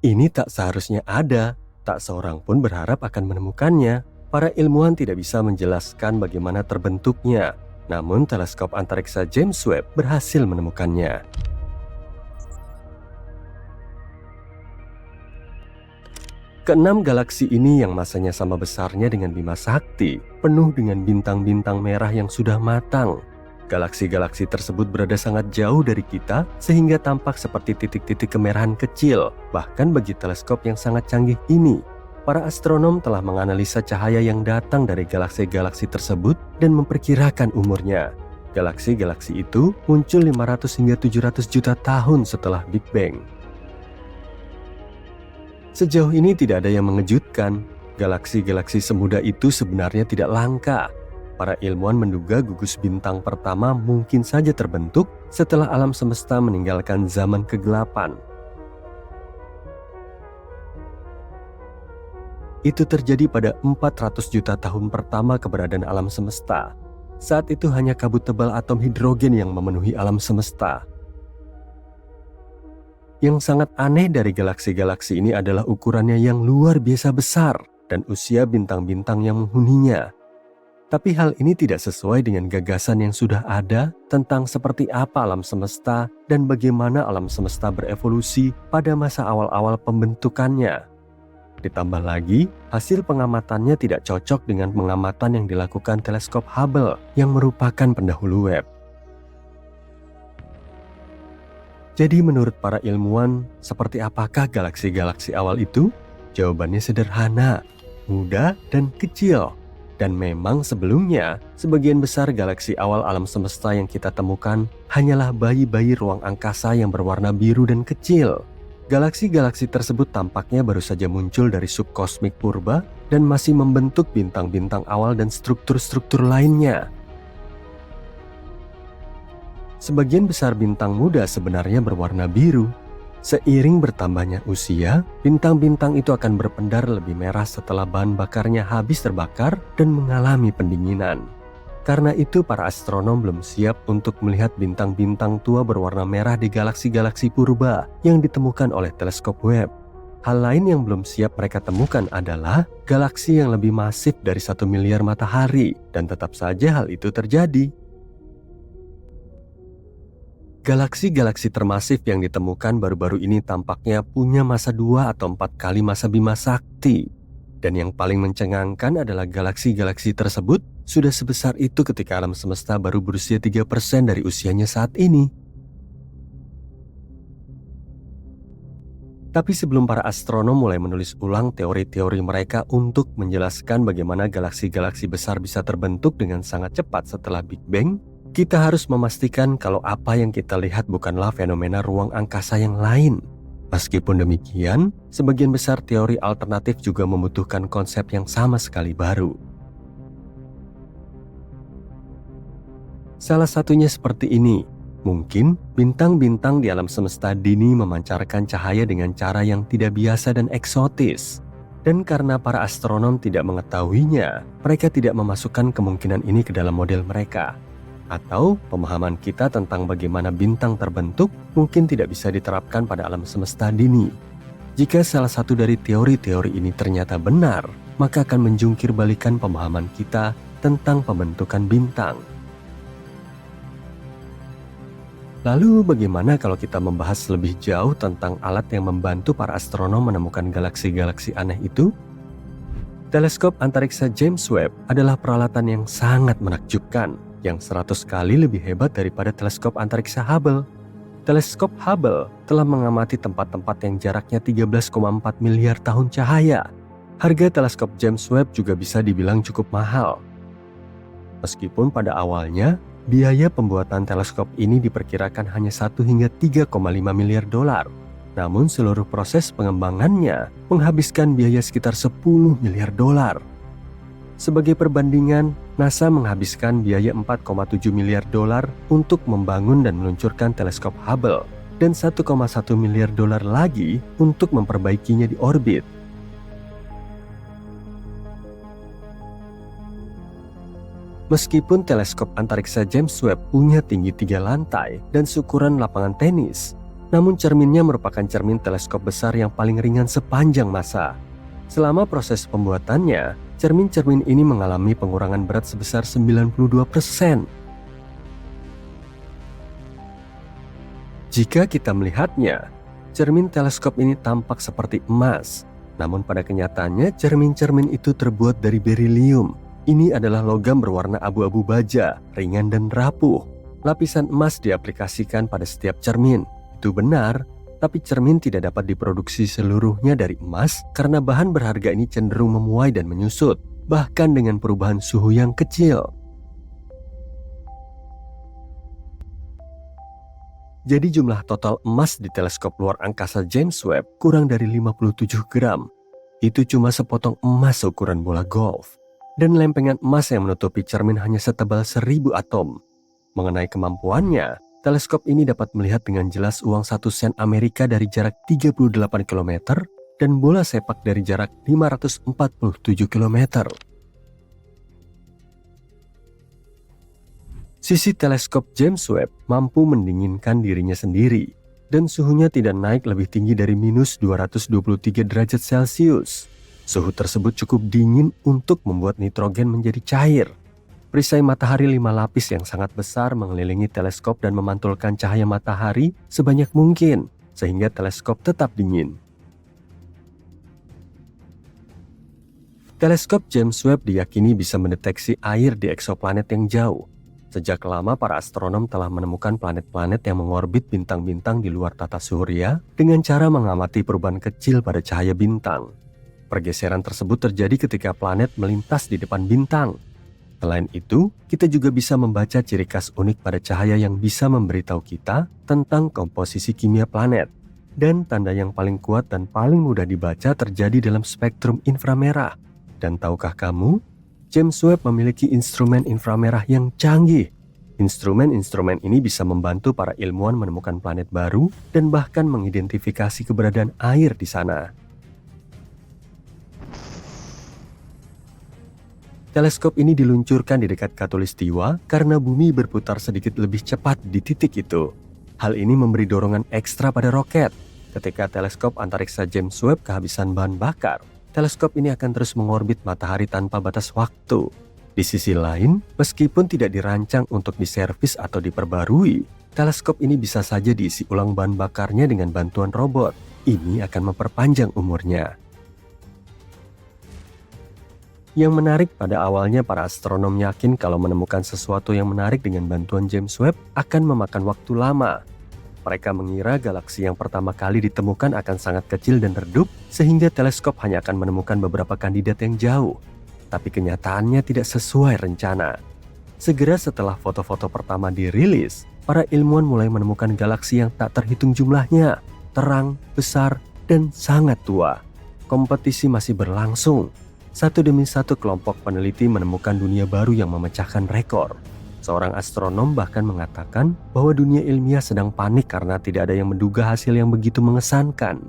Ini tak seharusnya ada, tak seorang pun berharap akan menemukannya. Para ilmuwan tidak bisa menjelaskan bagaimana terbentuknya, namun teleskop antariksa James Webb berhasil menemukannya. Keenam galaksi ini yang masanya sama besarnya dengan Bima Sakti, penuh dengan bintang-bintang merah yang sudah matang. Galaksi-galaksi tersebut berada sangat jauh dari kita sehingga tampak seperti titik-titik kemerahan kecil. Bahkan bagi teleskop yang sangat canggih ini, para astronom telah menganalisa cahaya yang datang dari galaksi-galaksi tersebut dan memperkirakan umurnya. Galaksi-galaksi itu muncul 500 hingga 700 juta tahun setelah Big Bang. Sejauh ini tidak ada yang mengejutkan. Galaksi-galaksi semuda itu sebenarnya tidak langka. Para ilmuwan menduga gugus bintang pertama mungkin saja terbentuk setelah alam semesta meninggalkan zaman kegelapan. Itu terjadi pada 400 juta tahun pertama keberadaan alam semesta. Saat itu hanya kabut tebal atom hidrogen yang memenuhi alam semesta. Yang sangat aneh dari galaksi-galaksi ini adalah ukurannya yang luar biasa besar dan usia bintang-bintang yang menghuninya. Tapi hal ini tidak sesuai dengan gagasan yang sudah ada tentang seperti apa alam semesta dan bagaimana alam semesta berevolusi pada masa awal-awal pembentukannya. Ditambah lagi, hasil pengamatannya tidak cocok dengan pengamatan yang dilakukan teleskop Hubble yang merupakan pendahulu Webb. Jadi menurut para ilmuwan, seperti apakah galaksi-galaksi awal itu? Jawabannya sederhana, muda dan kecil. Dan memang sebelumnya, sebagian besar galaksi awal alam semesta yang kita temukan hanyalah bayi-bayi ruang angkasa yang berwarna biru dan kecil. Galaksi-galaksi tersebut tampaknya baru saja muncul dari subkosmik purba dan masih membentuk bintang-bintang awal dan struktur-struktur lainnya. Sebagian besar bintang muda sebenarnya berwarna biru. Seiring bertambahnya usia, bintang-bintang itu akan berpendar lebih merah setelah bahan bakarnya habis terbakar dan mengalami pendinginan. Karena itu para astronom belum siap untuk melihat bintang-bintang tua berwarna merah di galaksi-galaksi purba yang ditemukan oleh teleskop Webb. Hal lain yang belum siap mereka temukan adalah galaksi yang lebih masif dari 1 miliar matahari, dan tetap saja hal itu terjadi. Galaksi-galaksi termasif yang ditemukan baru-baru ini tampaknya punya masa 2 atau 4 kali masa Bima Sakti. Dan yang paling mencengangkan adalah galaksi-galaksi tersebut sudah sebesar itu ketika alam semesta baru berusia 3% dari usianya saat ini. Tapi sebelum para astronom mulai menulis ulang teori-teori mereka untuk menjelaskan bagaimana galaksi-galaksi besar bisa terbentuk dengan sangat cepat setelah Big Bang, kita harus memastikan kalau apa yang kita lihat bukanlah fenomena ruang angkasa yang lain. Meskipun demikian, sebagian besar teori alternatif juga membutuhkan konsep yang sama sekali baru. Salah satunya seperti ini. Mungkin bintang-bintang di alam semesta dini memancarkan cahaya dengan cara yang tidak biasa dan eksotis. Dan karena para astronom tidak mengetahuinya, mereka tidak memasukkan kemungkinan ini ke dalam model mereka. Atau pemahaman kita tentang bagaimana bintang terbentuk mungkin tidak bisa diterapkan pada alam semesta dini. Jika salah satu dari teori-teori ini ternyata benar, maka akan menjungkir balikan pemahaman kita tentang pembentukan bintang. Lalu bagaimana kalau kita membahas lebih jauh tentang alat yang membantu para astronom menemukan galaksi-galaksi aneh itu? Teleskop antariksa James Webb adalah peralatan yang sangat menakjubkan, yang 100 kali lebih hebat daripada teleskop antariksa Hubble. Teleskop Hubble telah mengamati tempat-tempat yang jaraknya 13,4 miliar tahun cahaya. Harga teleskop James Webb juga bisa dibilang cukup mahal. Meskipun pada awalnya, biaya pembuatan teleskop ini diperkirakan hanya 1 hingga 3,5 miliar dolar. Namun seluruh proses pengembangannya menghabiskan biaya sekitar 10 miliar dolar. Sebagai perbandingan, NASA menghabiskan biaya 4,7 miliar dolar untuk membangun dan meluncurkan teleskop Hubble dan 1,1 miliar dolar lagi untuk memperbaikinya di orbit. Meskipun teleskop antariksa James Webb punya tinggi 3 lantai dan seukuran lapangan tenis, Namun cerminnya merupakan cermin teleskop besar yang paling ringan sepanjang masa. Selama proses pembuatannya, cermin-cermin ini mengalami pengurangan berat sebesar 92%. Jika kita melihatnya, cermin teleskop ini tampak seperti emas. Namun pada kenyataannya cermin-cermin itu terbuat dari berilium. Ini adalah logam berwarna abu-abu baja, ringan dan rapuh. Lapisan emas diaplikasikan pada setiap cermin. Itu benar, tapi cermin tidak dapat diproduksi seluruhnya dari emas karena bahan berharga ini cenderung memuai dan menyusut, bahkan dengan perubahan suhu yang kecil. Jadi jumlah total emas di teleskop luar angkasa James Webb kurang dari 57 gram. Itu cuma sepotong emas ukuran bola golf. Dan lempengan emas yang menutupi cermin hanya setebal 1000 atom. Mengenai kemampuannya, teleskop ini dapat melihat dengan jelas uang 1 sen Amerika dari jarak 38 km dan bola sepak dari jarak 547 km. Sisi teleskop James Webb mampu mendinginkan dirinya sendiri dan suhunya tidak naik lebih tinggi dari minus 223 derajat Celcius. Suhu tersebut cukup dingin untuk membuat nitrogen menjadi cair. Perisai matahari 5 lapis yang sangat besar mengelilingi teleskop dan memantulkan cahaya matahari sebanyak mungkin sehingga teleskop tetap dingin. Teleskop James Webb diyakini bisa mendeteksi air di eksoplanet yang jauh. Sejak lama para astronom telah menemukan planet-planet yang mengorbit bintang-bintang di luar tata surya dengan cara mengamati perubahan kecil pada cahaya bintang. Pergeseran tersebut terjadi ketika planet melintas di depan bintang. Selain itu, kita juga bisa membaca ciri khas unik pada cahaya yang bisa memberitahu kita tentang komposisi kimia planet. Dan tanda yang paling kuat dan paling mudah dibaca terjadi dalam spektrum inframerah. Dan tahukah kamu? James Webb memiliki instrumen inframerah yang canggih. Instrumen-instrumen ini bisa membantu para ilmuwan menemukan planet baru dan bahkan mengidentifikasi keberadaan air di sana. Teleskop ini diluncurkan di dekat Khatulistiwa karena bumi berputar sedikit lebih cepat di titik itu. Hal ini memberi dorongan ekstra pada roket. Ketika teleskop antariksa James Webb kehabisan bahan bakar, teleskop ini akan terus mengorbit matahari tanpa batas waktu. Di sisi lain, meskipun tidak dirancang untuk diservis atau diperbarui, teleskop ini bisa saja diisi ulang bahan bakarnya dengan bantuan robot. Ini akan memperpanjang umurnya. Yang menarik pada awalnya para astronom yakin kalau menemukan sesuatu yang menarik dengan bantuan James Webb akan memakan waktu lama. Mereka mengira galaksi yang pertama kali ditemukan akan sangat kecil dan redup sehingga teleskop hanya akan menemukan beberapa kandidat yang jauh. Tapi kenyataannya tidak sesuai rencana. Segera setelah foto-foto pertama dirilis, para ilmuwan mulai menemukan galaksi yang tak terhitung jumlahnya, terang, besar, dan sangat tua. Kompetisi masih berlangsung. Satu demi satu kelompok peneliti menemukan dunia baru yang memecahkan rekor. Seorang astronom bahkan mengatakan bahwa dunia ilmiah sedang panik karena tidak ada yang menduga hasil yang begitu mengesankan.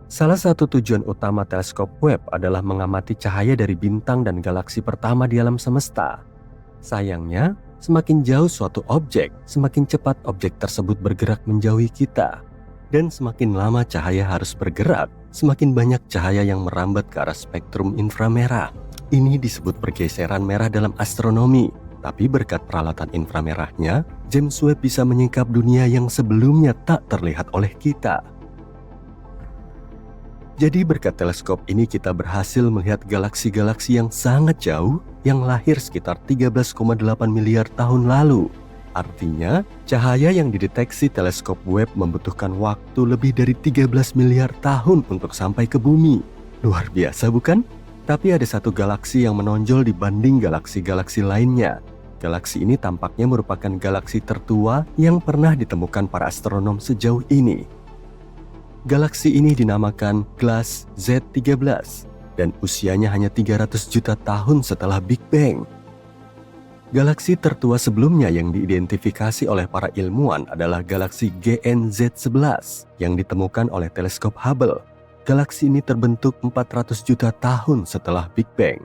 Salah satu tujuan utama teleskop Webb adalah mengamati cahaya dari bintang dan galaksi pertama di alam semesta. Sayangnya, semakin jauh suatu objek, semakin cepat objek tersebut bergerak menjauhi kita. Dan semakin lama cahaya harus bergerak, semakin banyak cahaya yang merambat ke arah spektrum inframerah. Ini disebut pergeseran merah dalam astronomi. Tapi berkat peralatan inframerahnya, James Webb bisa menyingkap dunia yang sebelumnya tak terlihat oleh kita. Jadi berkat teleskop ini kita berhasil melihat galaksi-galaksi yang sangat jauh yang lahir sekitar 13,8 miliar tahun lalu. Artinya, cahaya yang dideteksi teleskop Webb membutuhkan waktu lebih dari 13 miliar tahun untuk sampai ke bumi. Luar biasa bukan? Tapi ada satu galaksi yang menonjol dibanding galaksi-galaksi lainnya. Galaksi ini tampaknya merupakan galaksi tertua yang pernah ditemukan para astronom sejauh ini. Galaksi ini dinamakan Glass Z13 dan usianya hanya 300 juta tahun setelah Big Bang. Galaksi tertua sebelumnya yang diidentifikasi oleh para ilmuwan adalah galaksi GNZ11 yang ditemukan oleh teleskop Hubble. Galaksi ini terbentuk 400 juta tahun setelah Big Bang.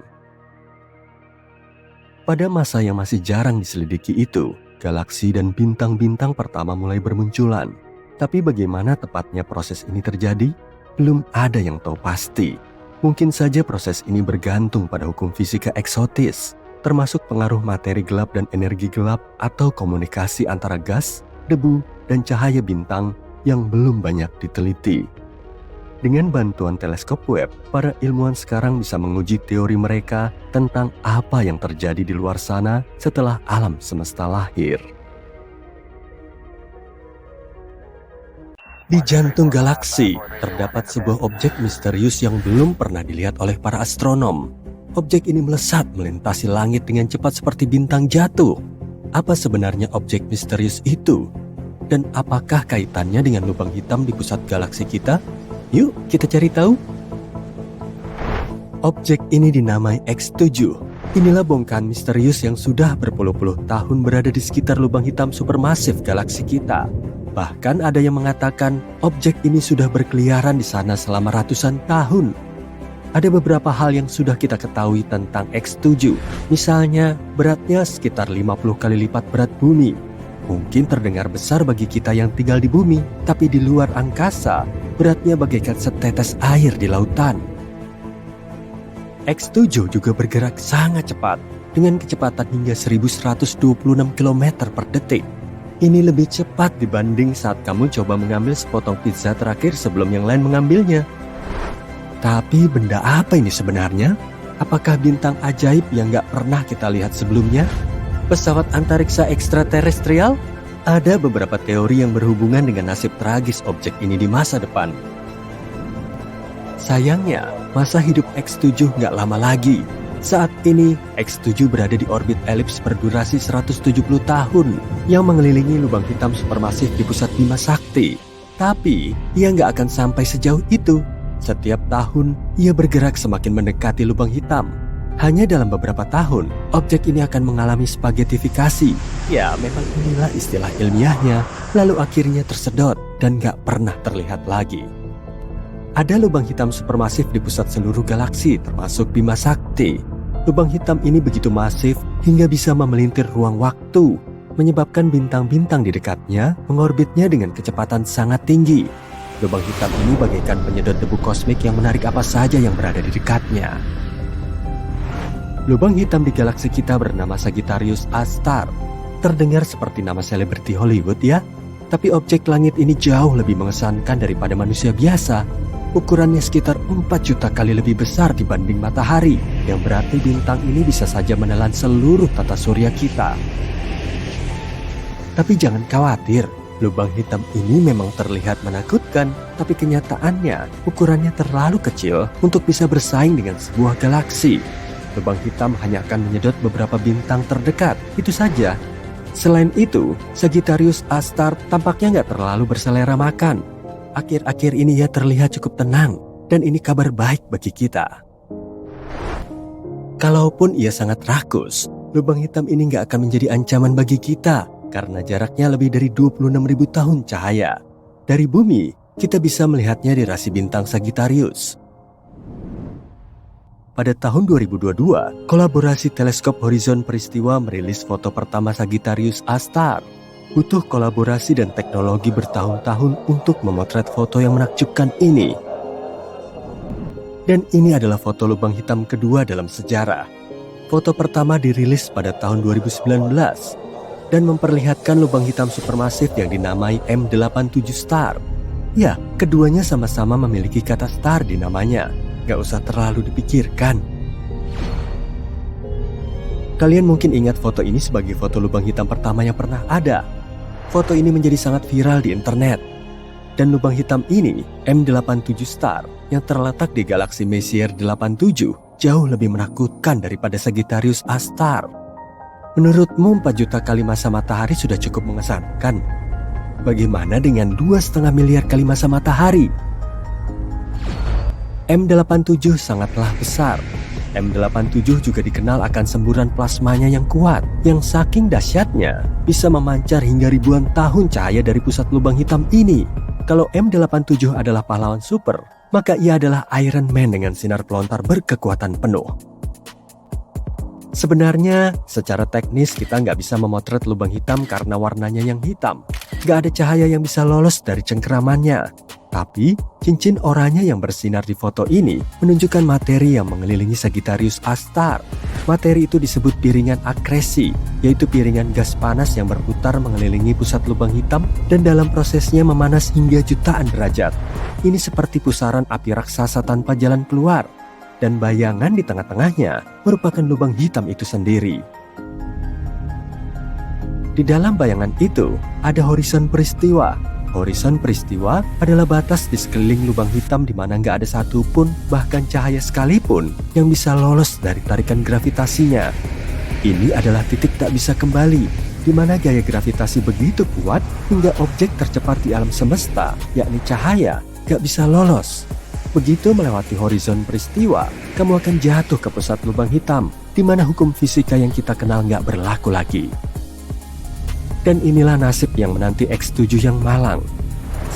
Pada masa yang masih jarang diselidiki itu, galaksi dan bintang-bintang pertama mulai bermunculan. Tapi bagaimana tepatnya proses ini terjadi? Belum ada yang tahu pasti. Mungkin saja proses ini bergantung pada hukum fisika eksotis, termasuk pengaruh materi gelap dan energi gelap atau komunikasi antara gas, debu, dan cahaya bintang yang belum banyak diteliti. Dengan bantuan teleskop Webb, para ilmuwan sekarang bisa menguji teori mereka tentang apa yang terjadi di luar sana setelah alam semesta lahir. Di jantung galaksi, terdapat sebuah objek misterius yang belum pernah dilihat oleh para astronom. Objek ini melesat melintasi langit dengan cepat seperti bintang jatuh. Apa sebenarnya objek misterius itu? Dan apakah kaitannya dengan lubang hitam di pusat galaksi kita? Yuk kita cari tahu. Objek ini dinamai X7. Inilah bongkahan misterius yang sudah berpuluh-puluh tahun berada di sekitar lubang hitam supermasif galaksi kita. Bahkan ada yang mengatakan objek ini sudah berkeliaran di sana selama ratusan tahun. Ada beberapa hal yang sudah kita ketahui tentang X7. Misalnya, beratnya sekitar 50 kali lipat berat bumi. Mungkin terdengar besar bagi kita yang tinggal di bumi, tapi di luar angkasa, beratnya bagaikan setetes air di lautan. X7 juga bergerak sangat cepat, dengan kecepatan hingga 1126 km per detik. Ini lebih cepat dibanding saat kamu coba mengambil sepotong pizza terakhir sebelum yang lain mengambilnya. Tapi benda apa ini sebenarnya? Apakah bintang ajaib yang gak pernah kita lihat sebelumnya? Pesawat antariksa ekstraterestrial? Ada beberapa teori yang berhubungan dengan nasib tragis objek ini di masa depan. Sayangnya, masa hidup X7 gak lama lagi. Saat ini, X7 berada di orbit elips berdurasi 170 tahun yang mengelilingi lubang hitam supermasif di pusat Bima Sakti. Tapi, ia nggak akan sampai sejauh itu. Setiap tahun, ia bergerak semakin mendekati lubang hitam. Hanya dalam beberapa tahun, objek ini akan mengalami spagetifikasi. Ya, memang inilah istilah ilmiahnya. Lalu akhirnya tersedot dan nggak pernah terlihat lagi. Ada lubang hitam supermasif di pusat seluruh galaksi, termasuk Bima Sakti. Lubang hitam ini begitu masif hingga bisa memelintir ruang waktu, menyebabkan bintang-bintang di dekatnya mengorbitnya dengan kecepatan sangat tinggi. Lubang hitam ini bagaikan penyedot debu kosmik yang menarik apa saja yang berada di dekatnya. Lubang hitam di galaksi kita bernama Sagittarius A-star. Terdengar seperti nama selebriti Hollywood ya? Tapi objek langit ini jauh lebih mengesankan daripada manusia biasa. Ukurannya sekitar 4 juta kali lebih besar dibanding matahari, yang berarti bintang ini bisa saja menelan seluruh tata surya kita. Tapi jangan khawatir, lubang hitam ini memang terlihat menakutkan, tapi kenyataannya ukurannya terlalu kecil untuk bisa bersaing dengan sebuah galaksi. Lubang hitam hanya akan menyedot beberapa bintang terdekat, itu saja. Selain itu, Sagittarius A-star tampaknya nggak terlalu berselera makan. Akhir-akhir ini ia terlihat cukup tenang, dan ini kabar baik bagi kita. Kalaupun ia sangat rakus, lubang hitam ini nggak akan menjadi ancaman bagi kita, karena jaraknya lebih dari 26.000 tahun cahaya. Dari bumi, kita bisa melihatnya di rasi bintang Sagittarius. Pada tahun 2022, kolaborasi teleskop Horizon Peristiwa merilis foto pertama Sagittarius A-star. Butuh kolaborasi dan teknologi bertahun-tahun untuk memotret foto yang menakjubkan ini. Dan ini adalah foto lubang hitam kedua dalam sejarah. Foto pertama dirilis pada tahun 2019 dan memperlihatkan lubang hitam supermasif yang dinamai M87 star. Ya, keduanya sama-sama memiliki kata star di namanya. Gak usah terlalu dipikirkan. Kalian mungkin ingat foto ini sebagai foto lubang hitam pertama yang pernah ada. Foto ini menjadi sangat viral di internet. Dan lubang hitam ini, M87 star, yang terletak di galaksi Messier 87, jauh lebih menakutkan daripada Sagittarius A-star. Menurutmu 4 juta kali massa matahari sudah cukup mengesankan? Bagaimana dengan 2,5 miliar kali massa matahari? M87 sangatlah besar. M87 juga dikenal akan semburan plasmanya yang kuat, yang saking dahsyatnya bisa memancar hingga ribuan tahun cahaya dari pusat lubang hitam ini. Kalau M87 adalah pahlawan super, maka ia adalah Iron Man dengan sinar pelontar berkekuatan penuh. Sebenarnya, secara teknis kita nggak bisa memotret lubang hitam karena warnanya yang hitam. Nggak ada cahaya yang bisa lolos dari cengkeramannya. Tapi, cincin oranye yang bersinar di foto ini menunjukkan materi yang mengelilingi Sagittarius A*. Materi itu disebut piringan akresi, yaitu piringan gas panas yang berputar mengelilingi pusat lubang hitam dan dalam prosesnya memanas hingga jutaan derajat. Ini seperti pusaran api raksasa tanpa jalan keluar, dan bayangan di tengah-tengahnya merupakan lubang hitam itu sendiri. Di dalam bayangan itu, ada horizon peristiwa. Horizon peristiwa adalah batas di sekeliling lubang hitam di mana nggak ada satupun, bahkan cahaya sekalipun, yang bisa lolos dari tarikan gravitasinya. Ini adalah titik tak bisa kembali, di mana gaya gravitasi begitu kuat hingga objek tercepat di alam semesta, yakni cahaya, nggak bisa lolos. Begitu melewati horizon peristiwa, kamu akan jatuh ke pusat lubang hitam, di mana hukum fisika yang kita kenal nggak berlaku lagi. Dan inilah nasib yang menanti X7 yang malang.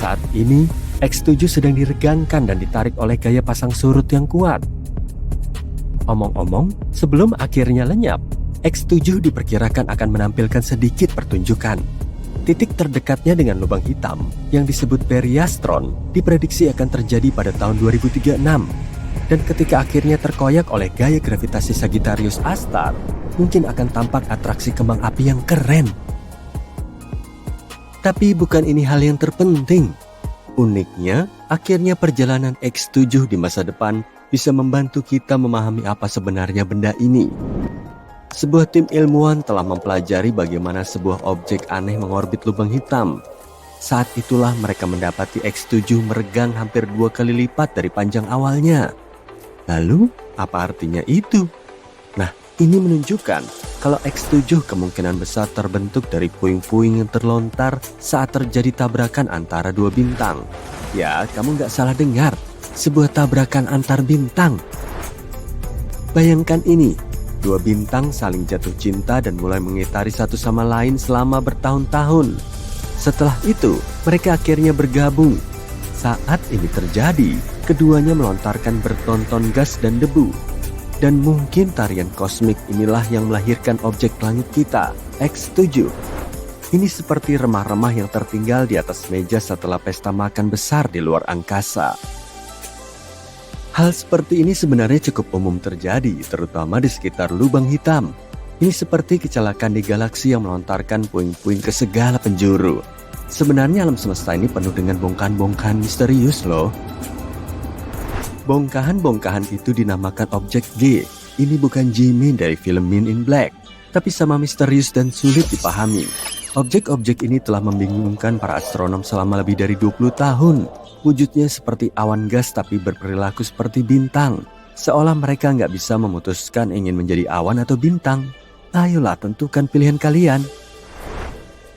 Saat ini, X7 sedang diregangkan dan ditarik oleh gaya pasang surut yang kuat. Omong-omong, sebelum akhirnya lenyap, X7 diperkirakan akan menampilkan sedikit pertunjukan. Titik terdekatnya dengan lubang hitam, yang disebut periastron, diprediksi akan terjadi pada tahun 2036. Dan ketika akhirnya terkoyak oleh gaya gravitasi Sagittarius A*, mungkin akan tampak atraksi kembang api yang keren. Tapi bukan ini hal yang terpenting. Uniknya, akhirnya perjalanan X7 di masa depan bisa membantu kita memahami apa sebenarnya benda ini. Sebuah tim ilmuwan telah mempelajari bagaimana sebuah objek aneh mengorbit lubang hitam. Saat itulah mereka mendapati X7 meregang hampir 2 kali lipat dari panjang awalnya. Lalu, apa artinya itu? Nah, ini menunjukkan kalau X7 kemungkinan besar terbentuk dari puing-puing yang terlontar saat terjadi tabrakan antara dua bintang. Ya, kamu nggak salah dengar, sebuah tabrakan antar bintang. Bayangkan ini, dua bintang saling jatuh cinta dan mulai mengitari satu sama lain selama bertahun-tahun. Setelah itu, mereka akhirnya bergabung. Saat ini terjadi, keduanya melontarkan bertonton gas dan debu. Dan mungkin tarian kosmik inilah yang melahirkan objek langit kita, X7. Ini seperti remah-remah yang tertinggal di atas meja setelah pesta makan besar di luar angkasa. Hal seperti ini sebenarnya cukup umum terjadi, terutama di sekitar lubang hitam. Ini seperti kecelakaan di galaksi yang melontarkan puing-puing ke segala penjuru. Sebenarnya alam semesta ini penuh dengan bongkahan-bongkahan misterius loh. Bongkahan-bongkahan itu dinamakan objek G. Ini bukan Jimmy dari film Men in Black, tapi sama misterius dan sulit dipahami. Objek-objek ini telah membingungkan para astronom selama lebih dari 20 tahun. Wujudnya seperti awan gas tapi berperilaku seperti bintang. Seolah mereka nggak bisa memutuskan ingin menjadi awan atau bintang. Ayolah, tentukan pilihan kalian.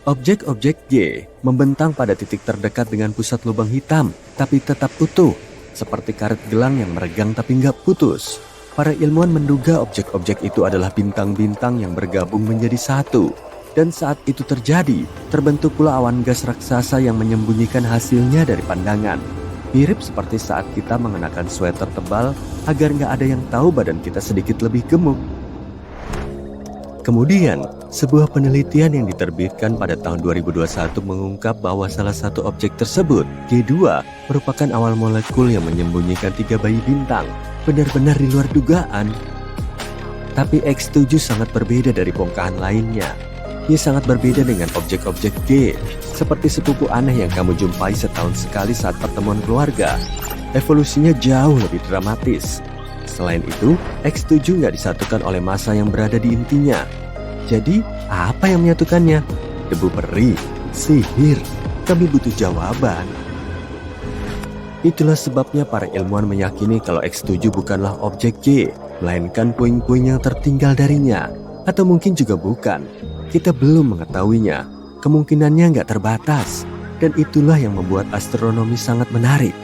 Objek-objek G membentang pada titik terdekat dengan pusat lubang hitam, tapi tetap utuh. Seperti karet gelang yang meregang tapi nggak putus. Para ilmuwan menduga objek-objek itu adalah bintang-bintang yang bergabung menjadi satu. Dan saat itu terjadi, terbentuk pula awan gas raksasa yang menyembunyikan hasilnya dari pandangan. Mirip seperti saat kita mengenakan sweater tebal agar nggak ada yang tahu badan kita sedikit lebih gemuk. Kemudian, sebuah penelitian yang diterbitkan pada tahun 2021 mengungkap bahwa salah satu objek tersebut, G2, merupakan awal molekul yang menyembunyikan 3 bayi bintang. Benar-benar di luar dugaan. Tapi X7 sangat berbeda dari bongkahan lainnya. Ia sangat berbeda dengan objek-objek G, seperti sepupu aneh yang kamu jumpai setahun sekali saat pertemuan keluarga. Evolusinya jauh lebih dramatis. Selain itu, X7 nggak disatukan oleh massa yang berada di intinya. Jadi, apa yang menyatukannya? Debu peri, sihir. Kami butuh jawaban. Itulah sebabnya para ilmuwan meyakini kalau X7 bukanlah objek G, melainkan puing-puing yang tertinggal darinya. Atau mungkin juga bukan. Kita belum mengetahuinya. Kemungkinannya nggak terbatas. Dan itulah yang membuat astronomi sangat menarik.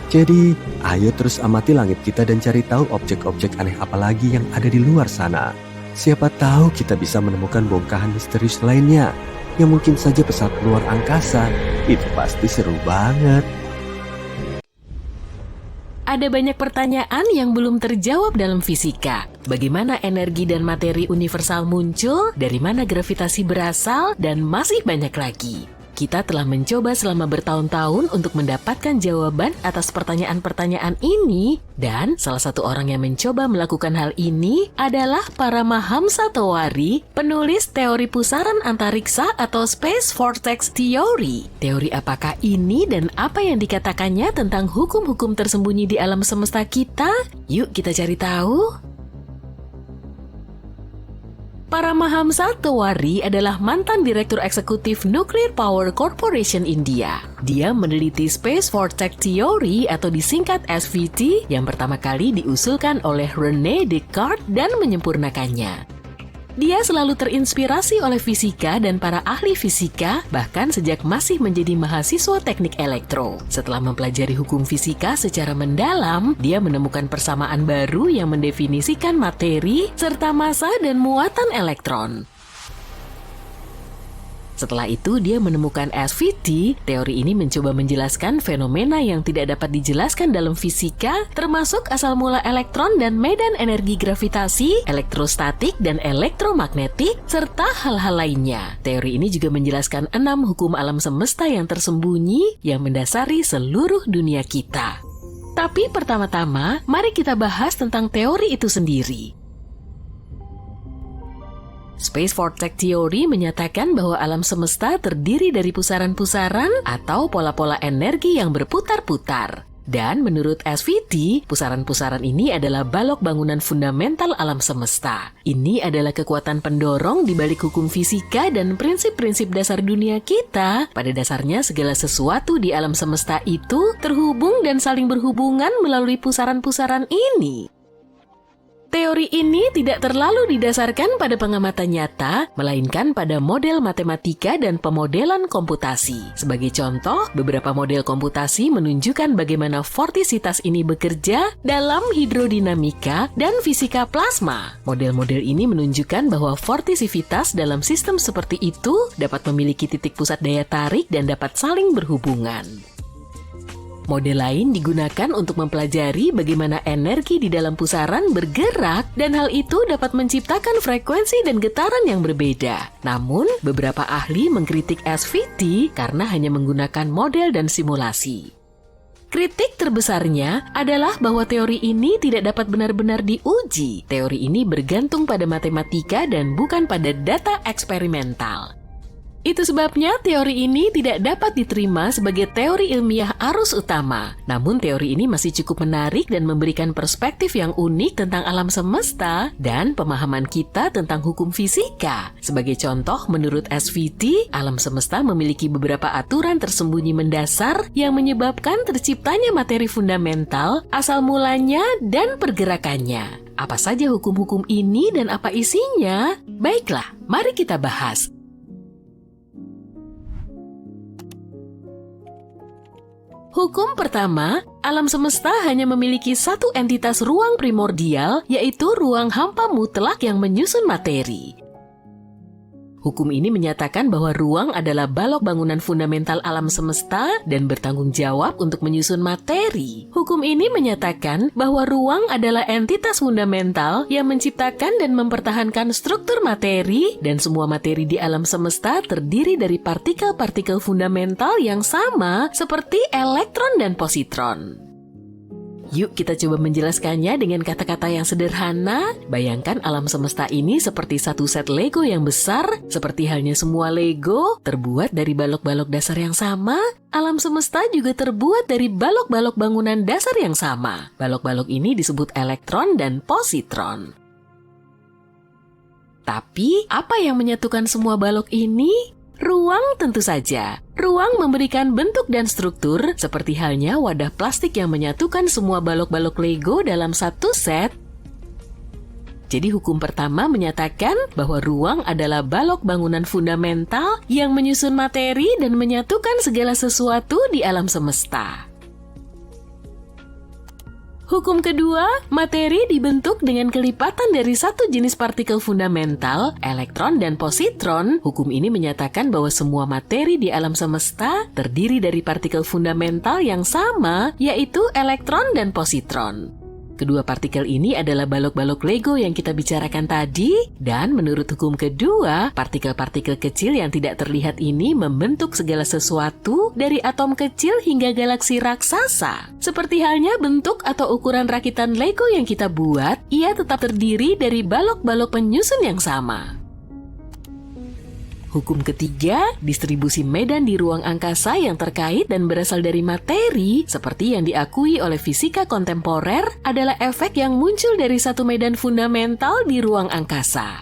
Jadi, ayo terus amati langit kita dan cari tahu objek-objek aneh apa lagi yang ada di luar sana. Siapa tahu kita bisa menemukan bongkahan misterius lainnya yang mungkin saja pesawat luar angkasa. Itu pasti seru banget. Ada banyak pertanyaan yang belum terjawab dalam fisika. Bagaimana energi dan materi universal muncul, dari mana gravitasi berasal, dan masih banyak lagi. Kita telah mencoba selama bertahun-tahun untuk mendapatkan jawaban atas pertanyaan-pertanyaan ini, dan salah satu orang yang mencoba melakukan hal ini adalah Paramahamsa Tewari, penulis teori pusaran antariksa atau Space Vortex Theory. Teori apakah ini dan apa yang dikatakannya tentang hukum-hukum tersembunyi di alam semesta kita? Yuk kita cari tahu. Paramahamsa Tewari adalah mantan Direktur Eksekutif Nuclear Power Corporation India. Dia meneliti Space Vortex Theory atau disingkat SVT yang pertama kali diusulkan oleh René Descartes dan menyempurnakannya. Dia selalu terinspirasi oleh fisika dan para ahli fisika, bahkan sejak masih menjadi mahasiswa teknik elektro. Setelah mempelajari hukum fisika secara mendalam, dia menemukan persamaan baru yang mendefinisikan materi serta massa dan muatan elektron. Setelah itu, dia menemukan SVT. Teori ini mencoba menjelaskan fenomena yang tidak dapat dijelaskan dalam fisika, termasuk asal mula elektron dan medan energi gravitasi, elektrostatik, dan elektromagnetik, serta hal-hal lainnya. Teori ini juga menjelaskan 6 hukum alam semesta yang tersembunyi yang mendasari seluruh dunia kita. Tapi pertama-tama, mari kita bahas tentang teori itu sendiri. Space Vortex Theory menyatakan bahwa alam semesta terdiri dari pusaran-pusaran atau pola-pola energi yang berputar-putar. Dan menurut SVT, pusaran-pusaran ini adalah balok bangunan fundamental alam semesta. Ini adalah kekuatan pendorong di balik hukum fisika dan prinsip-prinsip dasar dunia kita. Pada dasarnya, segala sesuatu di alam semesta itu terhubung dan saling berhubungan melalui pusaran-pusaran ini. Teori ini tidak terlalu didasarkan pada pengamatan nyata, melainkan pada model matematika dan pemodelan komputasi. Sebagai contoh, beberapa model komputasi menunjukkan bagaimana vortisitas ini bekerja dalam hidrodinamika dan fisika plasma. Model-model ini menunjukkan bahwa vortisivitas dalam sistem seperti itu dapat memiliki titik pusat daya tarik dan dapat saling berhubungan. Model lain digunakan untuk mempelajari bagaimana energi di dalam pusaran bergerak dan hal itu dapat menciptakan frekuensi dan getaran yang berbeda. Namun, beberapa ahli mengkritik SVT karena hanya menggunakan model dan simulasi. Kritik terbesarnya adalah bahwa teori ini tidak dapat benar-benar diuji. Teori ini bergantung pada matematika dan bukan pada data eksperimental. Itu sebabnya teori ini tidak dapat diterima sebagai teori ilmiah arus utama. Namun teori ini masih cukup menarik dan memberikan perspektif yang unik tentang alam semesta dan pemahaman kita tentang hukum fisika. Sebagai contoh, menurut SVT, alam semesta memiliki beberapa aturan tersembunyi mendasar yang menyebabkan terciptanya materi fundamental, asal mulanya, dan pergerakannya. Apa saja hukum-hukum ini dan apa isinya? Baiklah, mari kita bahas. Hukum pertama, alam semesta hanya memiliki satu entitas ruang primordial, yaitu ruang hampa mutlak yang menyusun materi. Hukum ini menyatakan bahwa ruang adalah balok bangunan fundamental alam semesta dan bertanggung jawab untuk menyusun materi. Hukum ini menyatakan bahwa ruang adalah entitas fundamental yang menciptakan dan mempertahankan struktur materi, dan semua materi di alam semesta terdiri dari partikel-partikel fundamental yang sama seperti elektron dan positron. Yuk kita coba menjelaskannya dengan kata-kata yang sederhana. Bayangkan alam semesta ini seperti satu set Lego yang besar. Seperti halnya semua Lego terbuat dari balok-balok dasar yang sama, alam semesta juga terbuat dari balok-balok bangunan dasar yang sama. Balok-balok ini disebut elektron dan positron. Tapi, apa yang menyatukan semua balok ini? Ruang tentu saja. Ruang memberikan bentuk dan struktur seperti halnya wadah plastik yang menyatukan semua balok-balok Lego dalam satu set. Jadi hukum pertama menyatakan bahwa ruang adalah balok bangunan fundamental yang menyusun materi dan menyatukan segala sesuatu di alam semesta. Hukum kedua, materi dibentuk dengan kelipatan dari satu jenis partikel fundamental, elektron dan positron. Hukum ini menyatakan bahwa semua materi di alam semesta terdiri dari partikel fundamental yang sama, yaitu elektron dan positron. Kedua partikel ini adalah balok-balok Lego yang kita bicarakan tadi, dan menurut hukum kedua, partikel-partikel kecil yang tidak terlihat ini membentuk segala sesuatu dari atom kecil hingga galaksi raksasa. Seperti halnya bentuk atau ukuran rakitan Lego yang kita buat, ia tetap terdiri dari balok-balok penyusun yang sama. Hukum ketiga, distribusi medan di ruang angkasa yang terkait dan berasal dari materi, seperti yang diakui oleh fisika kontemporer, adalah efek yang muncul dari satu medan fundamental di ruang angkasa.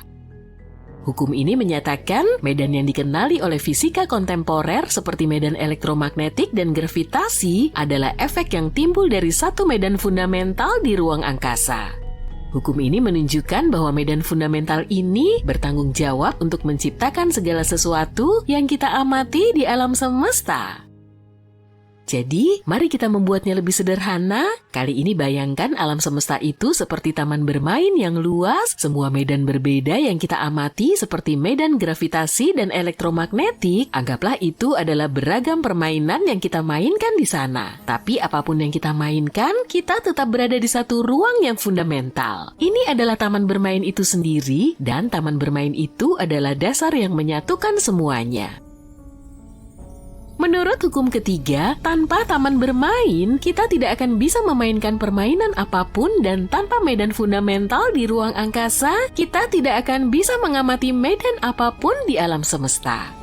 Hukum ini menyatakan medan yang dikenali oleh fisika kontemporer seperti medan elektromagnetik dan gravitasi adalah efek yang timbul dari satu medan fundamental di ruang angkasa. Hukum ini menunjukkan bahwa medan fundamental ini bertanggung jawab untuk menciptakan segala sesuatu yang kita amati di alam semesta. Jadi, mari kita membuatnya lebih sederhana. Kali ini bayangkan alam semesta itu seperti taman bermain yang luas, semua medan berbeda yang kita amati seperti medan gravitasi dan elektromagnetik. Anggaplah itu adalah beragam permainan yang kita mainkan di sana. Tapi apapun yang kita mainkan, kita tetap berada di satu ruang yang fundamental. Ini adalah taman bermain itu sendiri, dan taman bermain itu adalah dasar yang menyatukan semuanya. Menurut hukum ketiga, tanpa taman bermain, kita tidak akan bisa memainkan permainan apapun, dan tanpa medan fundamental di ruang angkasa, kita tidak akan bisa mengamati medan apapun di alam semesta.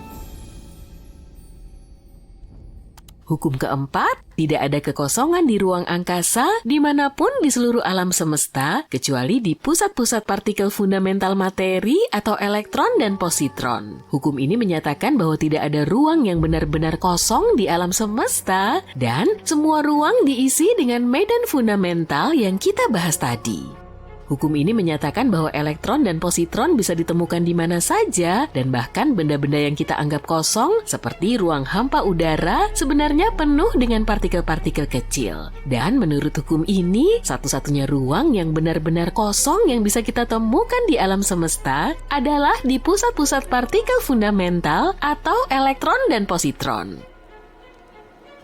Hukum keempat, tidak ada kekosongan di ruang angkasa dimanapun di seluruh alam semesta, kecuali di pusat-pusat partikel fundamental materi atau elektron dan positron. Hukum ini menyatakan bahwa tidak ada ruang yang benar-benar kosong di alam semesta, dan semua ruang diisi dengan medan fundamental yang kita bahas tadi. Hukum ini menyatakan bahwa elektron dan positron bisa ditemukan di mana saja, dan bahkan benda-benda yang kita anggap kosong, seperti ruang hampa udara, sebenarnya penuh dengan partikel-partikel kecil. Dan menurut hukum ini, satu-satunya ruang yang benar-benar kosong yang bisa kita temukan di alam semesta adalah di pusat-pusat partikel fundamental atau elektron dan positron.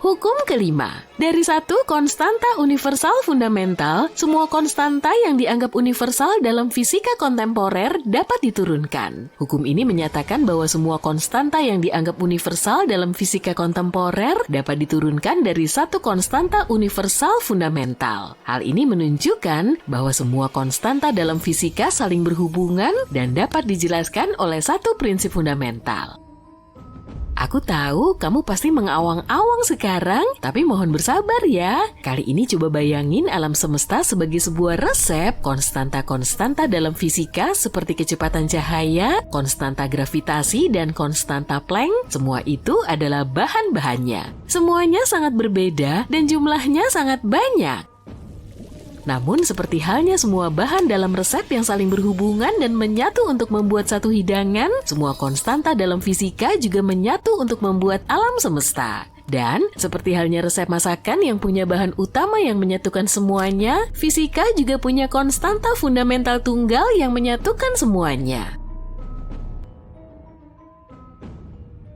Hukum kelima, dari satu konstanta universal fundamental, semua konstanta yang dianggap universal dalam fisika kontemporer dapat diturunkan. Hukum ini menyatakan bahwa semua konstanta yang dianggap universal dalam fisika kontemporer dapat diturunkan dari satu konstanta universal fundamental. Hal ini menunjukkan bahwa semua konstanta dalam fisika saling berhubungan dan dapat dijelaskan oleh satu prinsip fundamental. Aku tahu kamu pasti mengawang-awang sekarang, tapi mohon bersabar ya. Kali ini coba bayangin alam semesta sebagai sebuah resep konstanta-konstanta dalam fisika seperti kecepatan cahaya, konstanta gravitasi, dan konstanta Planck. Semua itu adalah bahan-bahannya. Semuanya sangat berbeda dan jumlahnya sangat banyak. Namun seperti halnya semua bahan dalam resep yang saling berhubungan dan menyatu untuk membuat satu hidangan, semua konstanta dalam fisika juga menyatu untuk membuat alam semesta. Dan seperti halnya resep masakan yang punya bahan utama yang menyatukan semuanya, fisika juga punya konstanta fundamental tunggal yang menyatukan semuanya.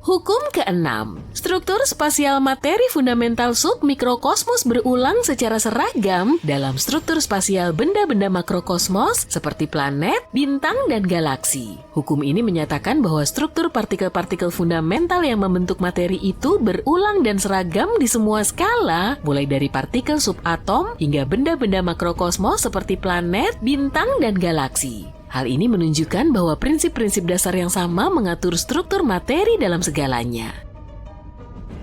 Hukum keenam, struktur spasial materi fundamental submikrokosmos berulang secara seragam dalam struktur spasial benda-benda makrokosmos seperti planet, bintang, dan galaksi. Hukum ini menyatakan bahwa struktur partikel-partikel fundamental yang membentuk materi itu berulang dan seragam di semua skala, mulai dari partikel subatom hingga benda-benda makrokosmos seperti planet, bintang, dan galaksi. Hal ini menunjukkan bahwa prinsip-prinsip dasar yang sama mengatur struktur materi dalam segalanya.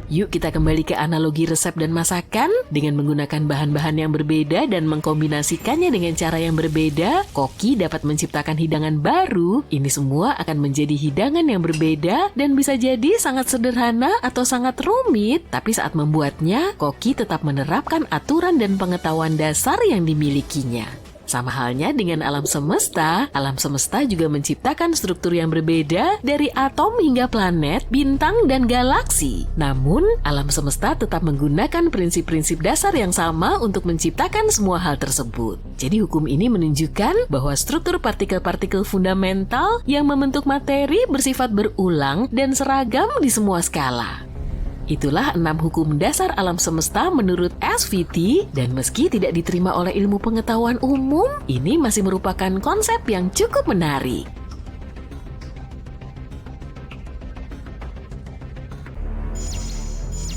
Yuk kita kembali ke analogi resep dan masakan. Dengan menggunakan bahan-bahan yang berbeda dan mengkombinasikannya dengan cara yang berbeda, koki dapat menciptakan hidangan baru. Ini semua akan menjadi hidangan yang berbeda dan bisa jadi sangat sederhana atau sangat rumit. Tapi saat membuatnya, koki tetap menerapkan aturan dan pengetahuan dasar yang dimilikinya. Sama halnya dengan alam semesta juga menciptakan struktur yang berbeda dari atom hingga planet, bintang, dan galaksi. Namun, alam semesta tetap menggunakan prinsip-prinsip dasar yang sama untuk menciptakan semua hal tersebut. Jadi hukum ini menunjukkan bahwa struktur partikel-partikel fundamental yang membentuk materi bersifat berulang dan seragam di semua skala. Itulah 6 hukum dasar alam semesta menurut SVT, dan meski tidak diterima oleh ilmu pengetahuan umum, ini masih merupakan konsep yang cukup menarik.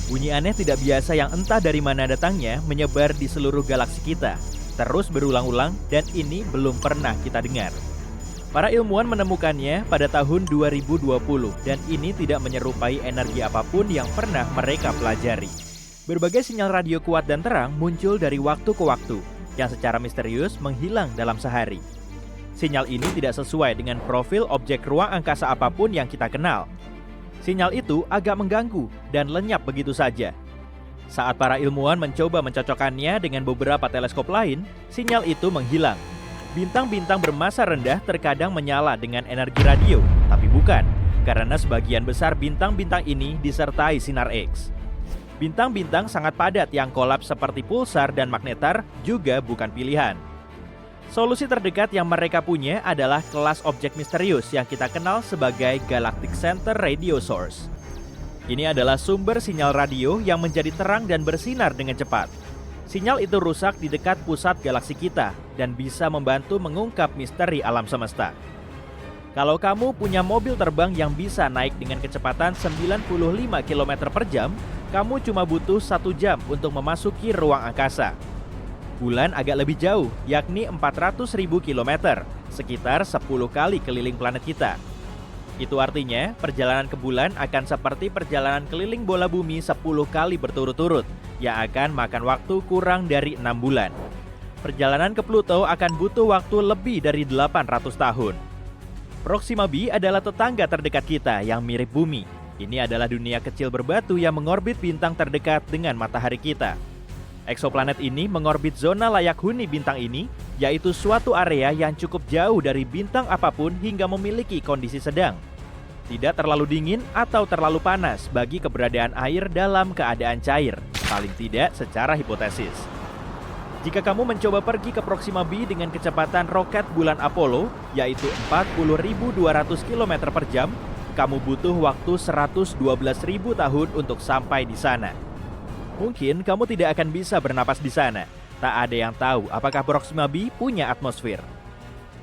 Bunyi aneh tidak biasa yang entah dari mana datangnya menyebar di seluruh galaksi kita, terus berulang-ulang, dan ini belum pernah kita dengar. Para ilmuwan menemukannya pada tahun 2020 dan ini tidak menyerupai energi apapun yang pernah mereka pelajari. Berbagai sinyal radio kuat dan terang muncul dari waktu ke waktu yang secara misterius menghilang dalam sehari. Sinyal ini tidak sesuai dengan profil objek ruang angkasa apapun yang kita kenal. Sinyal itu agak mengganggu dan lenyap begitu saja. Saat para ilmuwan mencoba mencocokkannya dengan beberapa teleskop lain, sinyal itu menghilang. Bintang-bintang bermassa rendah terkadang menyala dengan energi radio, tapi bukan, karena sebagian besar bintang-bintang ini disertai sinar X. Bintang-bintang sangat padat yang kolaps seperti pulsar dan magnetar juga bukan pilihan. Solusi terdekat yang mereka punya adalah kelas objek misterius yang kita kenal sebagai Galactic Center Radio Source. Ini adalah sumber sinyal radio yang menjadi terang dan bersinar dengan cepat. Sinyal itu rusak di dekat pusat galaksi kita dan bisa membantu mengungkap misteri alam semesta. Kalau kamu punya mobil terbang yang bisa naik dengan kecepatan 95 km per jam, kamu cuma butuh 1 jam untuk memasuki ruang angkasa. Bulan agak lebih jauh, yakni 400.000 km, sekitar 10 kali keliling planet kita. Itu artinya, perjalanan ke bulan akan seperti perjalanan keliling bola bumi 10 kali berturut-turut, yang akan makan waktu kurang dari 6 bulan. Perjalanan ke Pluto akan butuh waktu lebih dari 800 tahun. Proxima b adalah tetangga terdekat kita yang mirip bumi. Ini adalah dunia kecil berbatu yang mengorbit bintang terdekat dengan matahari kita. Eksoplanet ini mengorbit zona layak huni bintang ini, yaitu suatu area yang cukup jauh dari bintang apapun hingga memiliki kondisi sedang. Tidak terlalu dingin atau terlalu panas bagi keberadaan air dalam keadaan cair, paling tidak secara hipotesis. Jika kamu mencoba pergi ke Proxima b dengan kecepatan roket bulan Apollo, yaitu 40.200 km per jam, kamu butuh waktu 112.000 tahun untuk sampai di sana. Mungkin kamu tidak akan bisa bernapas di sana. Tak ada yang tahu apakah Proxima b punya atmosfer.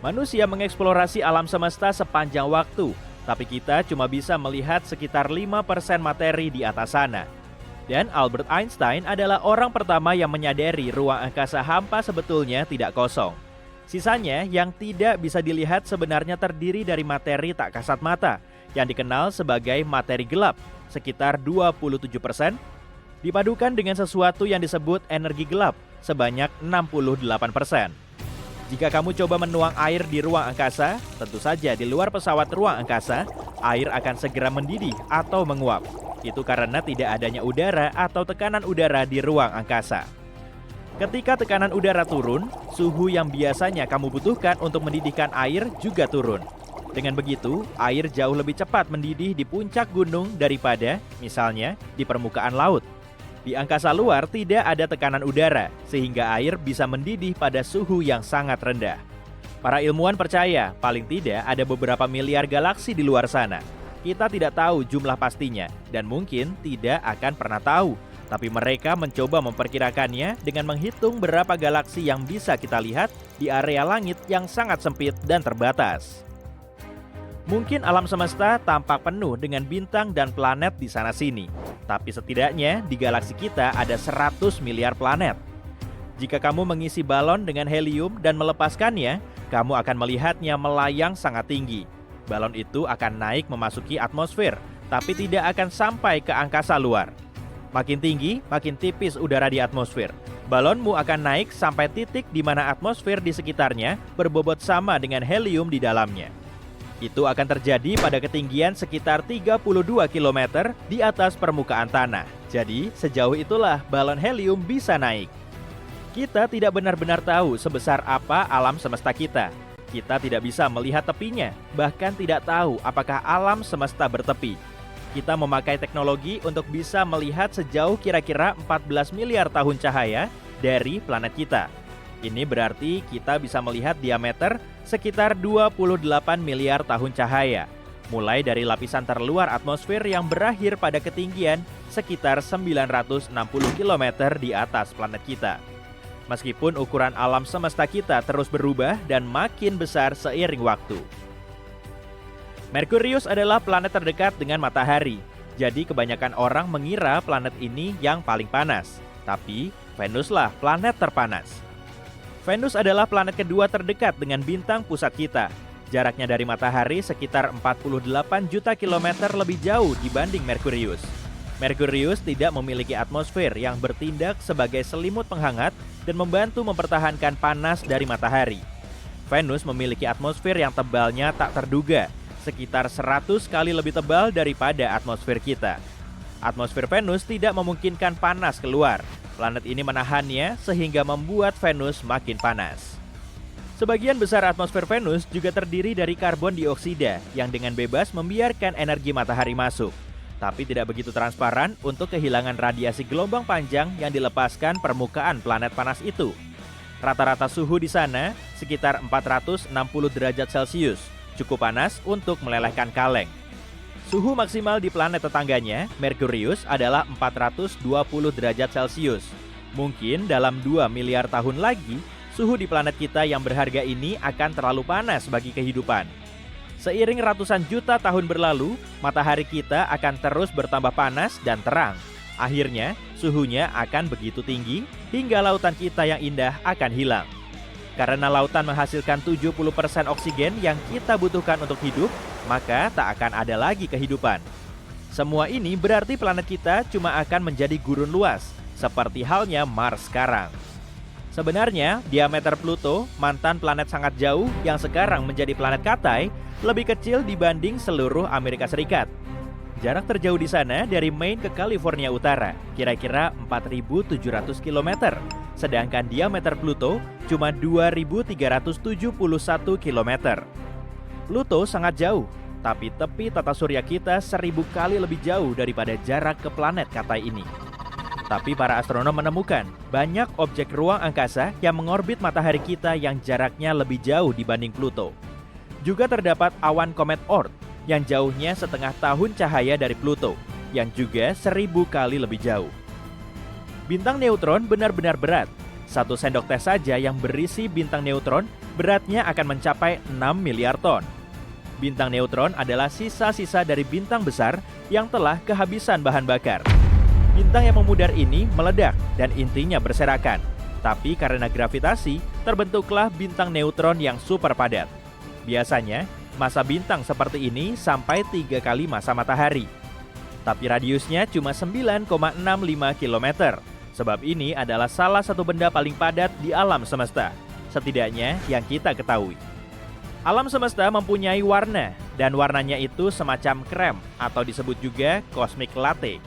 Manusia mengeksplorasi alam semesta sepanjang waktu, tapi kita cuma bisa melihat sekitar 5% materi di atas sana. Dan Albert Einstein adalah orang pertama yang menyadari ruang angkasa hampa sebetulnya tidak kosong. Sisanya yang tidak bisa dilihat sebenarnya terdiri dari materi tak kasat mata, yang dikenal sebagai materi gelap, sekitar 27%, dipadukan dengan sesuatu yang disebut energi gelap sebanyak 68%. Jika kamu coba menuang air di ruang angkasa, tentu saja di luar pesawat ruang angkasa, air akan segera mendidih atau menguap. Itu karena tidak adanya udara atau tekanan udara di ruang angkasa. Ketika tekanan udara turun, suhu yang biasanya kamu butuhkan untuk mendidihkan air juga turun. Dengan begitu, air jauh lebih cepat mendidih di puncak gunung daripada, misalnya, di permukaan laut. Di angkasa luar tidak ada tekanan udara, sehingga air bisa mendidih pada suhu yang sangat rendah. Para ilmuwan percaya, paling tidak ada beberapa miliar galaksi di luar sana. Kita tidak tahu jumlah pastinya, dan mungkin tidak akan pernah tahu. Tapi mereka mencoba memperkirakannya dengan menghitung berapa galaksi yang bisa kita lihat di area langit yang sangat sempit dan terbatas. Mungkin alam semesta tampak penuh dengan bintang dan planet di sana-sini. Tapi setidaknya di galaksi kita ada 100 miliar planet. Jika kamu mengisi balon dengan helium dan melepaskannya, kamu akan melihatnya melayang sangat tinggi. Balon itu akan naik memasuki atmosfer, tapi tidak akan sampai ke angkasa luar. Makin tinggi, makin tipis udara di atmosfer. Balonmu akan naik sampai titik di mana atmosfer di sekitarnya berbobot sama dengan helium di dalamnya. Itu akan terjadi pada ketinggian sekitar 32 km di atas permukaan tanah. Jadi, sejauh itulah balon helium bisa naik. Kita tidak benar-benar tahu sebesar apa alam semesta kita. Kita tidak bisa melihat tepinya, bahkan tidak tahu apakah alam semesta bertepi. Kita memakai teknologi untuk bisa melihat sejauh kira-kira 14 miliar tahun cahaya dari planet kita. Ini berarti kita bisa melihat diameter sekitar 28 miliar tahun cahaya, mulai dari lapisan terluar atmosfer yang berakhir pada ketinggian sekitar 960 km di atas planet kita. Meskipun ukuran alam semesta kita terus berubah dan makin besar seiring waktu. Merkurius adalah planet terdekat dengan matahari, jadi kebanyakan orang mengira planet ini yang paling panas. Tapi, Venuslah planet terpanas. Venus adalah planet kedua terdekat dengan bintang pusat kita. Jaraknya dari matahari sekitar 48 juta kilometer lebih jauh dibanding Merkurius. Merkurius tidak memiliki atmosfer yang bertindak sebagai selimut penghangat dan membantu mempertahankan panas dari matahari. Venus memiliki atmosfer yang tebalnya tak terduga, sekitar 100 kali lebih tebal daripada atmosfer kita. Atmosfer Venus tidak memungkinkan panas keluar. Planet ini menahannya sehingga membuat Venus makin panas. Sebagian besar atmosfer Venus juga terdiri dari karbon dioksida yang dengan bebas membiarkan energi matahari masuk, tapi tidak begitu transparan untuk kehilangan radiasi gelombang panjang yang dilepaskan permukaan planet panas itu. Rata-rata suhu di sana sekitar 460 derajat Celcius, cukup panas untuk melelehkan kaleng. Suhu maksimal di planet tetangganya, Merkurius, adalah 420 derajat Celcius. Mungkin dalam 2 miliar tahun lagi, suhu di planet kita yang berharga ini akan terlalu panas bagi kehidupan. Seiring ratusan juta tahun berlalu, matahari kita akan terus bertambah panas dan terang. Akhirnya, suhunya akan begitu tinggi hingga lautan kita yang indah akan hilang. Karena lautan menghasilkan 70% oksigen yang kita butuhkan untuk hidup, maka tak akan ada lagi kehidupan. Semua ini berarti planet kita cuma akan menjadi gurun luas, seperti halnya Mars sekarang. Sebenarnya, diameter Pluto, mantan planet sangat jauh yang sekarang menjadi planet Katai, lebih kecil dibanding seluruh Amerika Serikat. Jarak terjauh di sana dari Maine ke California Utara, kira-kira 4.700 km. Sedangkan diameter Pluto cuma 2.371 km. Pluto sangat jauh, tapi tepi tata surya kita 1000 kali lebih jauh daripada jarak ke planet Katai ini. Tapi para astronom menemukan banyak objek ruang angkasa yang mengorbit matahari kita yang jaraknya lebih jauh dibanding Pluto. Juga terdapat awan komet Oort yang jauhnya setengah tahun cahaya dari Pluto, yang juga 1000 kali lebih jauh. Bintang neutron benar-benar berat. 1 sendok teh saja yang berisi bintang neutron beratnya akan mencapai 6 miliar ton. Bintang neutron adalah sisa-sisa dari bintang besar yang telah kehabisan bahan bakar. Bintang yang memudar ini meledak dan intinya berserakan. Tapi karena gravitasi, terbentuklah bintang neutron yang super padat. Biasanya, massa bintang seperti ini sampai 3 kali massa matahari. Tapi radiusnya cuma 9,65 km. Sebab ini adalah salah satu benda paling padat di alam semesta, setidaknya yang kita ketahui. Alam semesta mempunyai warna, dan warnanya itu semacam krem atau disebut juga cosmic latte.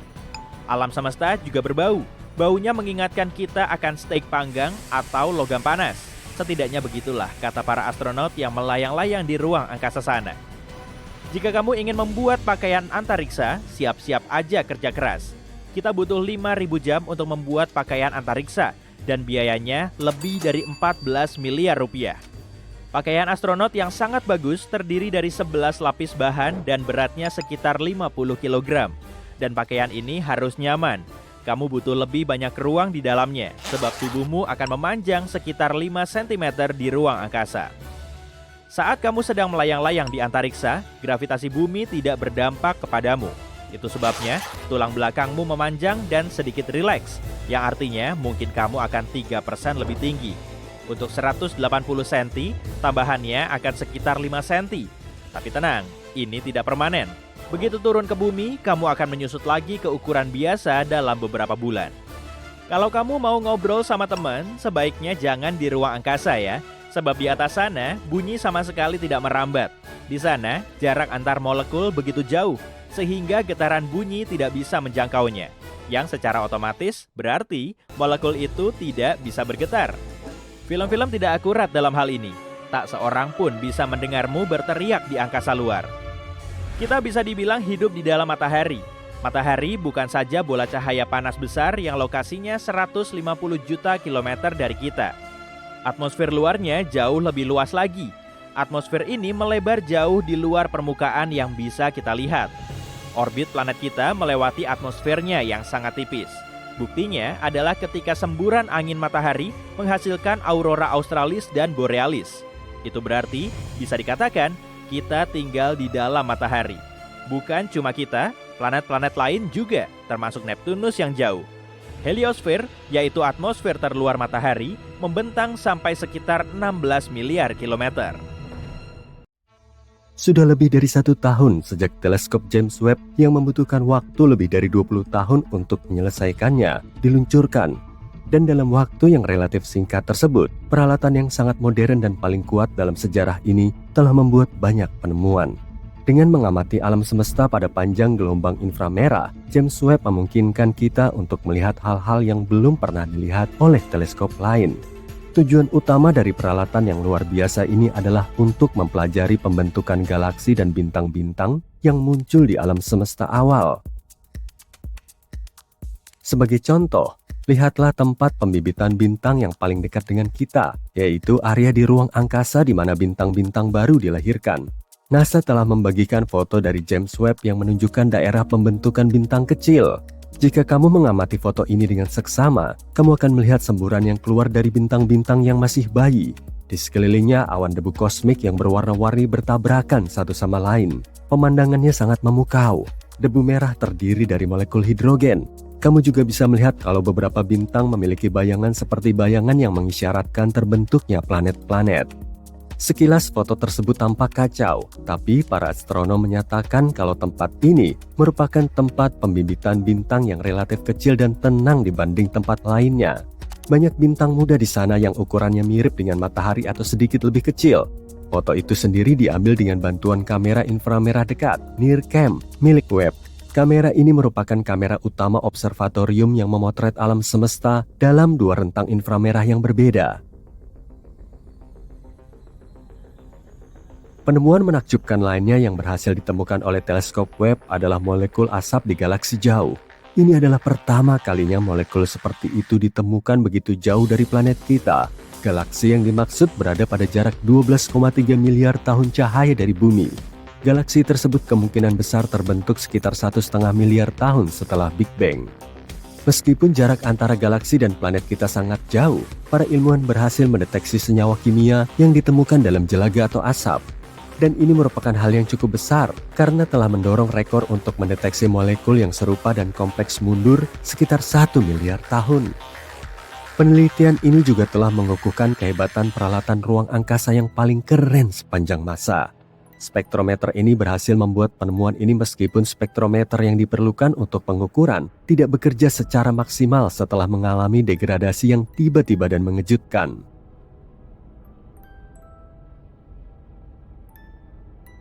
Alam semesta juga berbau. Baunya mengingatkan kita akan steak panggang atau logam panas. Setidaknya begitulah kata para astronot yang melayang-layang di ruang angkasa sana. Jika kamu ingin membuat pakaian antariksa, siap-siap aja kerja keras. Kita butuh 5.000 jam untuk membuat pakaian antariksa, dan biayanya lebih dari 14 miliar rupiah. Pakaian astronot yang sangat bagus terdiri dari 11 lapis bahan dan beratnya sekitar 50 kg. Dan pakaian ini harus nyaman. Kamu butuh lebih banyak ruang di dalamnya, sebab tubuhmu akan memanjang sekitar 5 cm di ruang angkasa. Saat kamu sedang melayang-layang di antariksa, gravitasi bumi tidak berdampak kepadamu. Itu sebabnya tulang belakangmu memanjang dan sedikit rileks, yang artinya mungkin kamu akan 3% lebih tinggi. Untuk 180 cm, tambahannya akan sekitar 5 cm. Tapi tenang, ini tidak permanen. Begitu turun ke bumi, kamu akan menyusut lagi ke ukuran biasa dalam beberapa bulan. Kalau kamu mau ngobrol sama teman, sebaiknya jangan di ruang angkasa ya. Sebab di atas sana, bunyi sama sekali tidak merambat. Di sana, jarak antar molekul begitu jauh, sehingga getaran bunyi tidak bisa menjangkaunya. yang secara otomatis berarti molekul itu tidak bisa bergetar. Film-film tidak akurat dalam hal ini. Tak seorang pun bisa mendengarmu berteriak di angkasa luar. Kita bisa dibilang hidup di dalam matahari. Matahari bukan saja bola cahaya panas besar yang lokasinya 150 juta kilometer dari kita. Atmosfer luarnya jauh lebih luas lagi. Atmosfer ini melebar jauh di luar permukaan yang bisa kita lihat. Orbit planet kita melewati atmosfernya yang sangat tipis. Buktinya adalah ketika semburan angin matahari menghasilkan aurora australis dan borealis. Itu berarti bisa dikatakan kita tinggal di dalam matahari. Bukan cuma kita, planet-planet lain juga, termasuk Neptunus yang jauh. Heliosfer, yaitu atmosfer terluar matahari, membentang sampai sekitar 16 miliar kilometer. Sudah lebih dari 1 tahun sejak teleskop James Webb yang membutuhkan waktu lebih dari 20 tahun untuk menyelesaikannya diluncurkan. Dan dalam waktu yang relatif singkat tersebut, peralatan yang sangat modern dan paling kuat dalam sejarah ini telah membuat banyak penemuan. Dengan mengamati alam semesta pada panjang gelombang inframerah, James Webb memungkinkan kita untuk melihat hal-hal yang belum pernah dilihat oleh teleskop lain. Tujuan utama dari peralatan yang luar biasa ini adalah untuk mempelajari pembentukan galaksi dan bintang-bintang yang muncul di alam semesta awal. Sebagai contoh, lihatlah tempat pembibitan bintang yang paling dekat dengan kita, yaitu area di ruang angkasa di mana bintang-bintang baru dilahirkan. NASA telah membagikan foto dari James Webb yang menunjukkan daerah pembentukan bintang kecil. Jika kamu mengamati foto ini dengan seksama, kamu akan melihat semburan yang keluar dari bintang-bintang yang masih bayi. Di sekelilingnya awan debu kosmik yang berwarna-warni bertabrakan satu sama lain. Pemandangannya sangat memukau. Debu merah terdiri dari molekul hidrogen. Kamu juga bisa melihat kalau beberapa bintang memiliki bayangan seperti bayangan yang mengisyaratkan terbentuknya planet-planet. Sekilas foto tersebut tampak kacau, tapi para astronom menyatakan kalau tempat ini merupakan tempat pembibitan bintang yang relatif kecil dan tenang dibanding tempat lainnya. Banyak bintang muda di sana yang ukurannya mirip dengan matahari atau sedikit lebih kecil. Foto itu sendiri diambil dengan bantuan kamera inframerah dekat, NIRCam, milik Webb. Kamera ini merupakan kamera utama observatorium yang memotret alam semesta dalam 2 rentang inframerah yang berbeda. Penemuan menakjubkan lainnya yang berhasil ditemukan oleh teleskop Webb adalah molekul asap di galaksi jauh. Ini adalah pertama kalinya molekul seperti itu ditemukan begitu jauh dari planet kita. Galaksi yang dimaksud berada pada jarak 12,3 miliar tahun cahaya dari bumi. Galaksi tersebut kemungkinan besar terbentuk sekitar 1,5 miliar tahun setelah Big Bang. Meskipun jarak antara galaksi dan planet kita sangat jauh, para ilmuwan berhasil mendeteksi senyawa kimia yang ditemukan dalam jelaga atau asap. Dan ini merupakan hal yang cukup besar karena telah mendorong rekor untuk mendeteksi molekul yang serupa dan kompleks mundur sekitar 1 miliar tahun. Penelitian ini juga telah mengukuhkan kehebatan peralatan ruang angkasa yang paling keren sepanjang masa. Spektrometer ini berhasil membuat penemuan ini meskipun spektrometer yang diperlukan untuk pengukuran tidak bekerja secara maksimal setelah mengalami degradasi yang tiba-tiba dan mengejutkan.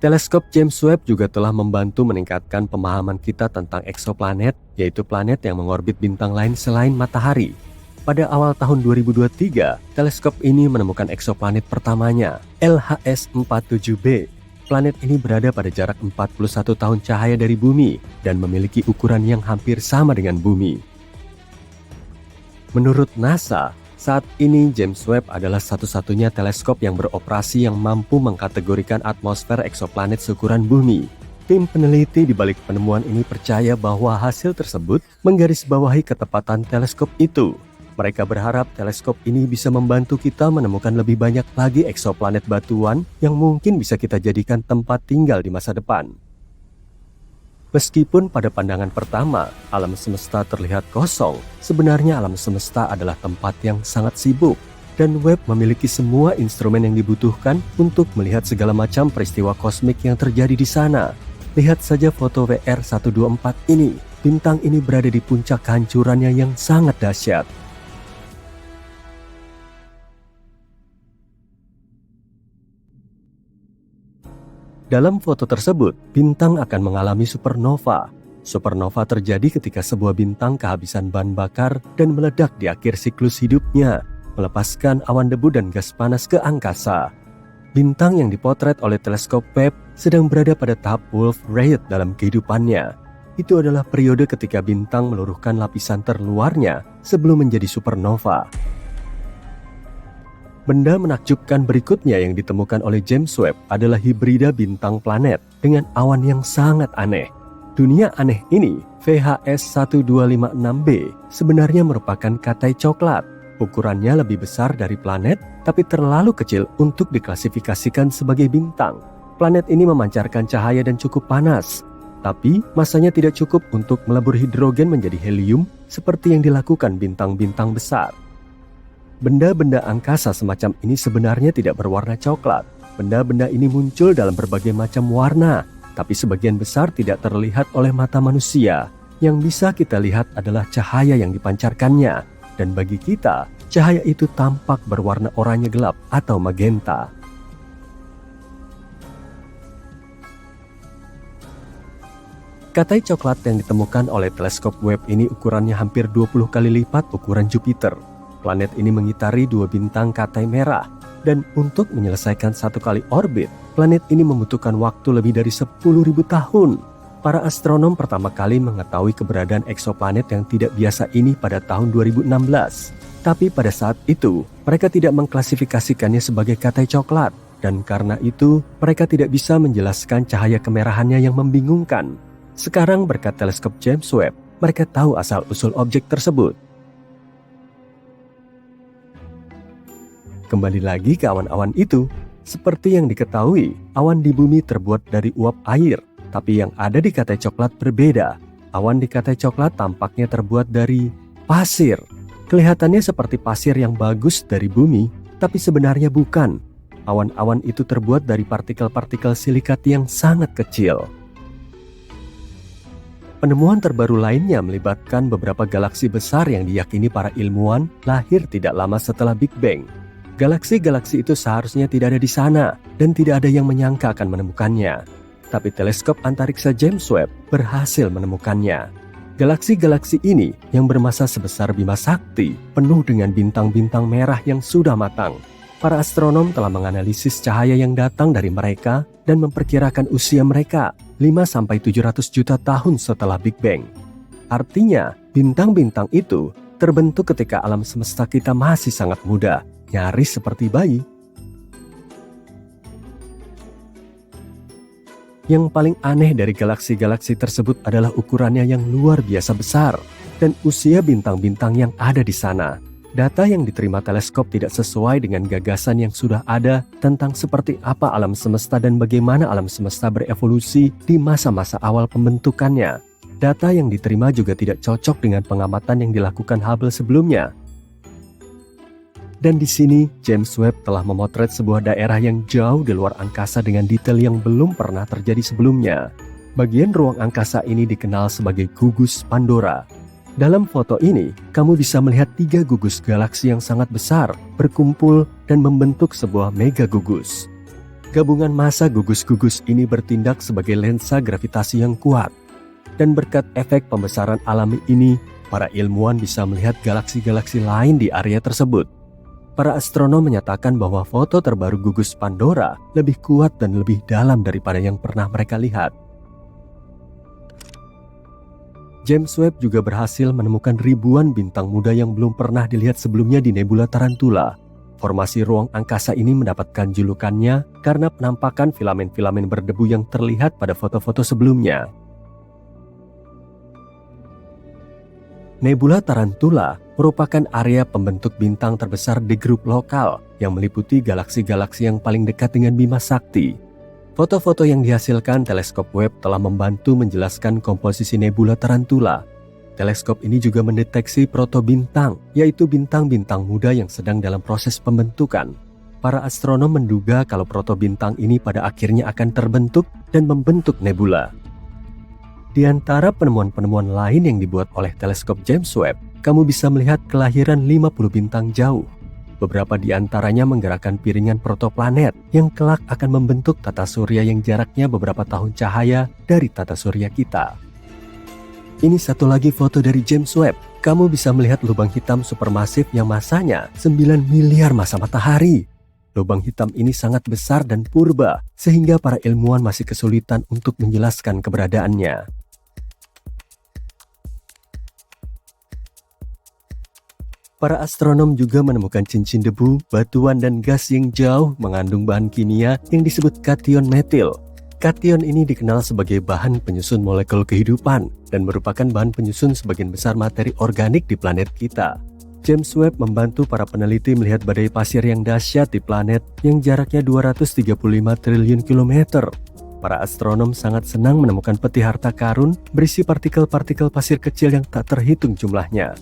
Teleskop James Webb juga telah membantu meningkatkan pemahaman kita tentang eksoplanet, yaitu planet yang mengorbit bintang lain selain matahari. Pada awal tahun 2023, teleskop ini menemukan eksoplanet pertamanya, LHS-47b. Planet ini berada pada jarak 41 tahun cahaya dari bumi dan memiliki ukuran yang hampir sama dengan bumi. Menurut NASA, saat ini James Webb adalah satu-satunya teleskop yang beroperasi yang mampu mengkategorikan atmosfer eksoplanet seukuran bumi. Tim peneliti di balik penemuan ini percaya bahwa hasil tersebut menggarisbawahi ketepatan teleskop itu. Mereka berharap teleskop ini bisa membantu kita menemukan lebih banyak lagi eksoplanet batuan yang mungkin bisa kita jadikan tempat tinggal di masa depan. Meskipun pada pandangan pertama, alam semesta terlihat kosong, sebenarnya alam semesta adalah tempat yang sangat sibuk, dan Webb memiliki semua instrumen yang dibutuhkan untuk melihat segala macam peristiwa kosmik yang terjadi di sana. Lihat saja foto WR124 ini, bintang ini berada di puncak kehancurannya yang sangat dahsyat. Dalam foto tersebut, bintang akan mengalami supernova. Supernova terjadi ketika sebuah bintang kehabisan bahan bakar dan meledak di akhir siklus hidupnya, melepaskan awan debu dan gas panas ke angkasa. Bintang yang dipotret oleh teleskop Webb sedang berada pada tahap Wolf Rayet dalam kehidupannya. Itu adalah periode ketika bintang meluruhkan lapisan terluarnya sebelum menjadi supernova. Benda menakjubkan berikutnya yang ditemukan oleh James Webb adalah hibrida bintang planet dengan awan yang sangat aneh. Dunia aneh ini, VHS 1256b, sebenarnya merupakan katai coklat. Ukurannya lebih besar dari planet, tapi terlalu kecil untuk diklasifikasikan sebagai bintang. Planet ini memancarkan cahaya dan cukup panas, tapi masanya tidak cukup untuk melebur hidrogen menjadi helium seperti yang dilakukan bintang-bintang besar. Benda-benda angkasa semacam ini sebenarnya tidak berwarna coklat. Benda-benda ini muncul dalam berbagai macam warna, tapi sebagian besar tidak terlihat oleh mata manusia. Yang bisa kita lihat adalah cahaya yang dipancarkannya, dan bagi kita, cahaya itu tampak berwarna oranye gelap atau magenta. Katai coklat yang ditemukan oleh teleskop Webb ini ukurannya hampir 20 kali lipat ukuran Jupiter. Planet ini mengitari dua bintang katai merah, dan untuk menyelesaikan satu kali orbit, planet ini membutuhkan waktu lebih dari 10.000 tahun. Para astronom pertama kali mengetahui keberadaan eksoplanet yang tidak biasa ini pada tahun 2016. Tapi pada saat itu, mereka tidak mengklasifikasikannya sebagai katai coklat, dan karena itu, mereka tidak bisa menjelaskan cahaya kemerahannya yang membingungkan. Sekarang berkat teleskop James Webb, mereka tahu asal-usul objek tersebut. Kembali lagi ke awan-awan itu, seperti yang diketahui, awan di bumi terbuat dari uap air, tapi yang ada di katai coklat berbeda. Awan di katai coklat tampaknya terbuat dari pasir. Kelihatannya seperti pasir yang bagus dari bumi, tapi sebenarnya bukan. Awan-awan itu terbuat dari partikel-partikel silikat yang sangat kecil. Penemuan terbaru lainnya melibatkan beberapa galaksi besar yang diyakini para ilmuwan lahir tidak lama setelah Big Bang. Galaksi-galaksi itu seharusnya tidak ada di sana dan tidak ada yang menyangka akan menemukannya. Tapi teleskop antariksa James Webb berhasil menemukannya. Galaksi-galaksi ini yang bermassa sebesar Bima Sakti, penuh dengan bintang-bintang merah yang sudah matang. Para astronom telah menganalisis cahaya yang datang dari mereka dan memperkirakan usia mereka 5-700 juta tahun setelah Big Bang. Artinya, bintang-bintang itu terbentuk ketika alam semesta kita masih sangat muda, nyaris seperti bayi. Yang paling aneh dari galaksi-galaksi tersebut adalah ukurannya yang luar biasa besar dan usia bintang-bintang yang ada di sana. Data yang diterima teleskop tidak sesuai dengan gagasan yang sudah ada tentang seperti apa alam semesta dan bagaimana alam semesta berevolusi di masa-masa awal pembentukannya. Data yang diterima juga tidak cocok dengan pengamatan yang dilakukan Hubble sebelumnya. Dan di sini, James Webb telah memotret sebuah daerah yang jauh di luar angkasa dengan detail yang belum pernah terjadi sebelumnya. Bagian ruang angkasa ini dikenal sebagai gugus Pandora. Dalam foto ini, kamu bisa melihat 3 gugus galaksi yang sangat besar berkumpul dan membentuk sebuah mega gugus. Gabungan massa gugus-gugus ini bertindak sebagai lensa gravitasi yang kuat. Dan berkat efek pembesaran alami ini, para ilmuwan bisa melihat galaksi-galaksi lain di area tersebut. Para astronom menyatakan bahwa foto terbaru gugus Pandora lebih kuat dan lebih dalam daripada yang pernah mereka lihat. James Webb juga berhasil menemukan ribuan bintang muda yang belum pernah dilihat sebelumnya di nebula Tarantula. Formasi ruang angkasa ini mendapatkan julukannya karena penampakan filamen-filamen berdebu yang terlihat pada foto-foto sebelumnya. Nebula Tarantula merupakan area pembentuk bintang terbesar di grup lokal yang meliputi galaksi-galaksi yang paling dekat dengan Bima Sakti. Foto-foto yang dihasilkan teleskop Webb telah membantu menjelaskan komposisi nebula Tarantula. Teleskop ini juga mendeteksi protobintang, yaitu bintang-bintang muda yang sedang dalam proses pembentukan. Para astronom menduga kalau protobintang ini pada akhirnya akan terbentuk dan membentuk nebula. Di antara penemuan-penemuan lain yang dibuat oleh teleskop James Webb, kamu bisa melihat kelahiran 50 bintang jauh. Beberapa di antaranya menggerakkan piringan protoplanet yang kelak akan membentuk tata surya yang jaraknya beberapa tahun cahaya dari tata surya kita. Ini satu lagi foto dari James Webb. Kamu bisa melihat lubang hitam supermasif yang masanya 9 miliar masa matahari. Lubang hitam ini sangat besar dan purba, sehingga para ilmuwan masih kesulitan untuk menjelaskan keberadaannya. Para astronom juga menemukan cincin debu, batuan, dan gas yang jauh mengandung bahan kimia yang disebut kation metil. Kation ini dikenal sebagai bahan penyusun molekul kehidupan dan merupakan bahan penyusun sebagian besar materi organik di planet kita. James Webb membantu para peneliti melihat badai pasir yang dahsyat di planet yang jaraknya 235 triliun kilometer. Para astronom sangat senang menemukan peti harta karun berisi partikel-partikel pasir kecil yang tak terhitung jumlahnya.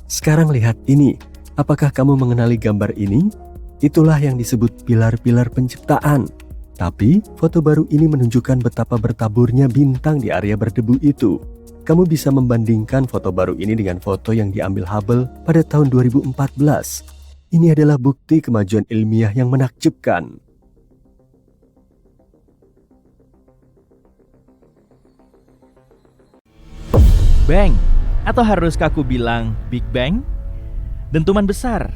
Sekarang lihat ini. Apakah kamu mengenali gambar ini? Itulah yang disebut pilar-pilar penciptaan. Tapi, foto baru ini menunjukkan betapa bertaburnya bintang di area berdebu itu. Kamu bisa membandingkan foto baru ini dengan foto yang diambil Hubble pada tahun 2014. Ini adalah bukti kemajuan ilmiah yang menakjubkan. Bang, atau haruskah aku bilang Big Bang? Dentuman besar.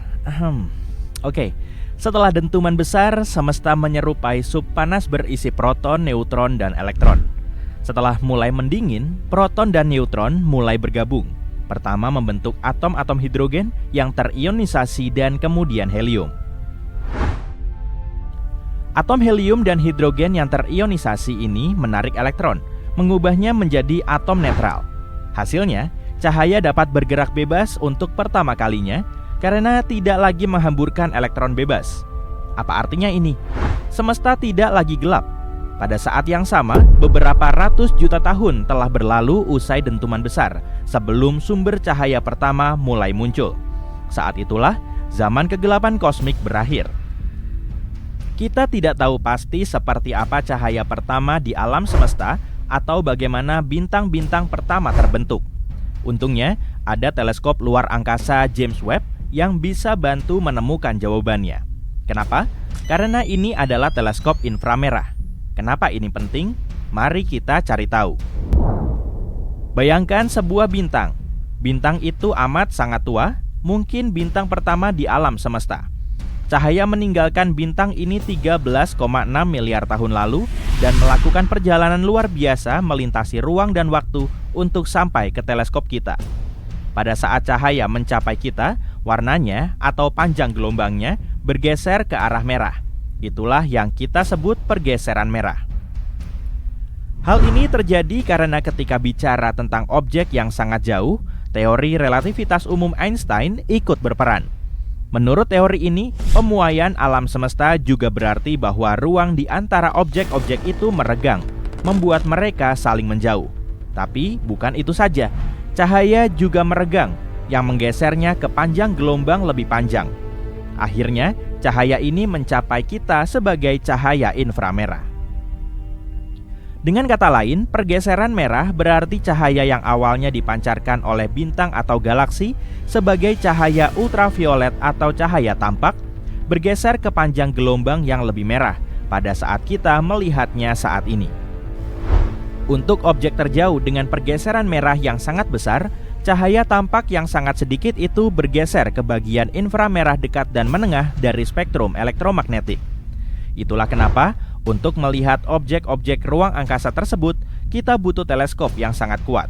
Oke. Setelah dentuman besar, semesta menyerupai sup panas berisi proton, neutron, dan elektron. Setelah mulai mendingin, proton dan neutron mulai bergabung. Pertama membentuk atom-atom hidrogen yang terionisasi dan kemudian helium. Atom helium dan hidrogen yang terionisasi ini menarik elektron, mengubahnya menjadi atom netral. Hasilnya, cahaya dapat bergerak bebas untuk pertama kalinya karena tidak lagi menghamburkan elektron bebas. Apa artinya ini? Semesta tidak lagi gelap. Pada saat yang sama, beberapa ratus juta tahun telah berlalu usai dentuman besar, sebelum sumber cahaya pertama mulai muncul. Saat itulah, zaman kegelapan kosmik berakhir. Kita tidak tahu pasti seperti apa cahaya pertama di alam semesta atau bagaimana bintang-bintang pertama terbentuk. Untungnya, ada teleskop luar angkasa James Webb yang bisa bantu menemukan jawabannya. Kenapa? Karena ini adalah teleskop inframerah. Kenapa ini penting? Mari kita cari tahu. Bayangkan sebuah bintang. Bintang itu amat sangat tua, mungkin bintang pertama di alam semesta. Cahaya meninggalkan bintang ini 13,6 miliar tahun lalu dan melakukan perjalanan luar biasa melintasi ruang dan waktu untuk sampai ke teleskop kita. Pada saat cahaya mencapai kita, warnanya atau panjang gelombangnya bergeser ke arah merah. Itulah yang kita sebut pergeseran merah. Hal ini terjadi karena ketika bicara tentang objek yang sangat jauh, teori relativitas umum Einstein ikut berperan. Menurut teori ini, pemuaian alam semesta juga berarti bahwa ruang di antara objek-objek itu meregang, membuat mereka saling menjauh. Tapi bukan itu saja, cahaya juga meregang, yang menggesernya ke panjang gelombang lebih panjang. Akhirnya, cahaya ini mencapai kita sebagai cahaya inframerah. Dengan kata lain, pergeseran merah berarti cahaya yang awalnya dipancarkan oleh bintang atau galaksi sebagai cahaya ultraviolet atau cahaya tampak, bergeser ke panjang gelombang yang lebih merah pada saat kita melihatnya saat ini. Untuk objek terjauh dengan pergeseran merah yang sangat besar, cahaya tampak yang sangat sedikit itu bergeser ke bagian inframerah dekat dan menengah dari spektrum elektromagnetik. Itulah kenapa untuk melihat objek-objek ruang angkasa tersebut, kita butuh teleskop yang sangat kuat.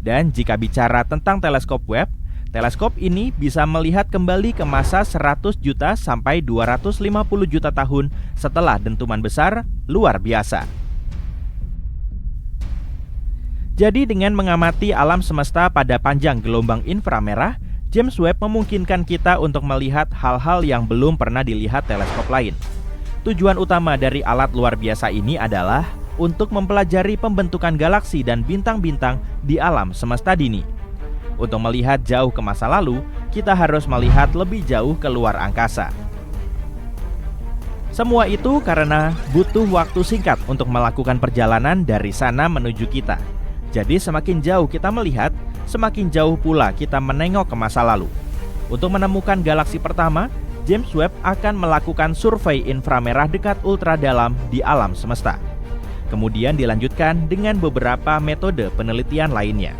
Dan jika bicara tentang teleskop Webb, teleskop ini bisa melihat kembali ke masa 100 juta sampai 250 juta tahun setelah dentuman besar luar biasa. Jadi dengan mengamati alam semesta pada panjang gelombang inframerah, James Webb memungkinkan kita untuk melihat hal-hal yang belum pernah dilihat teleskop lain. Tujuan utama dari alat luar biasa ini adalah untuk mempelajari pembentukan galaksi dan bintang-bintang di alam semesta dini. Untuk melihat jauh ke masa lalu, kita harus melihat lebih jauh ke luar angkasa. Semua itu karena butuh waktu singkat untuk melakukan perjalanan dari sana menuju kita. Jadi semakin jauh kita melihat, semakin jauh pula kita menengok ke masa lalu. Untuk menemukan galaksi pertama, James Webb akan melakukan survei inframerah dekat ultra dalam di alam semesta. Kemudian dilanjutkan dengan beberapa metode penelitian lainnya.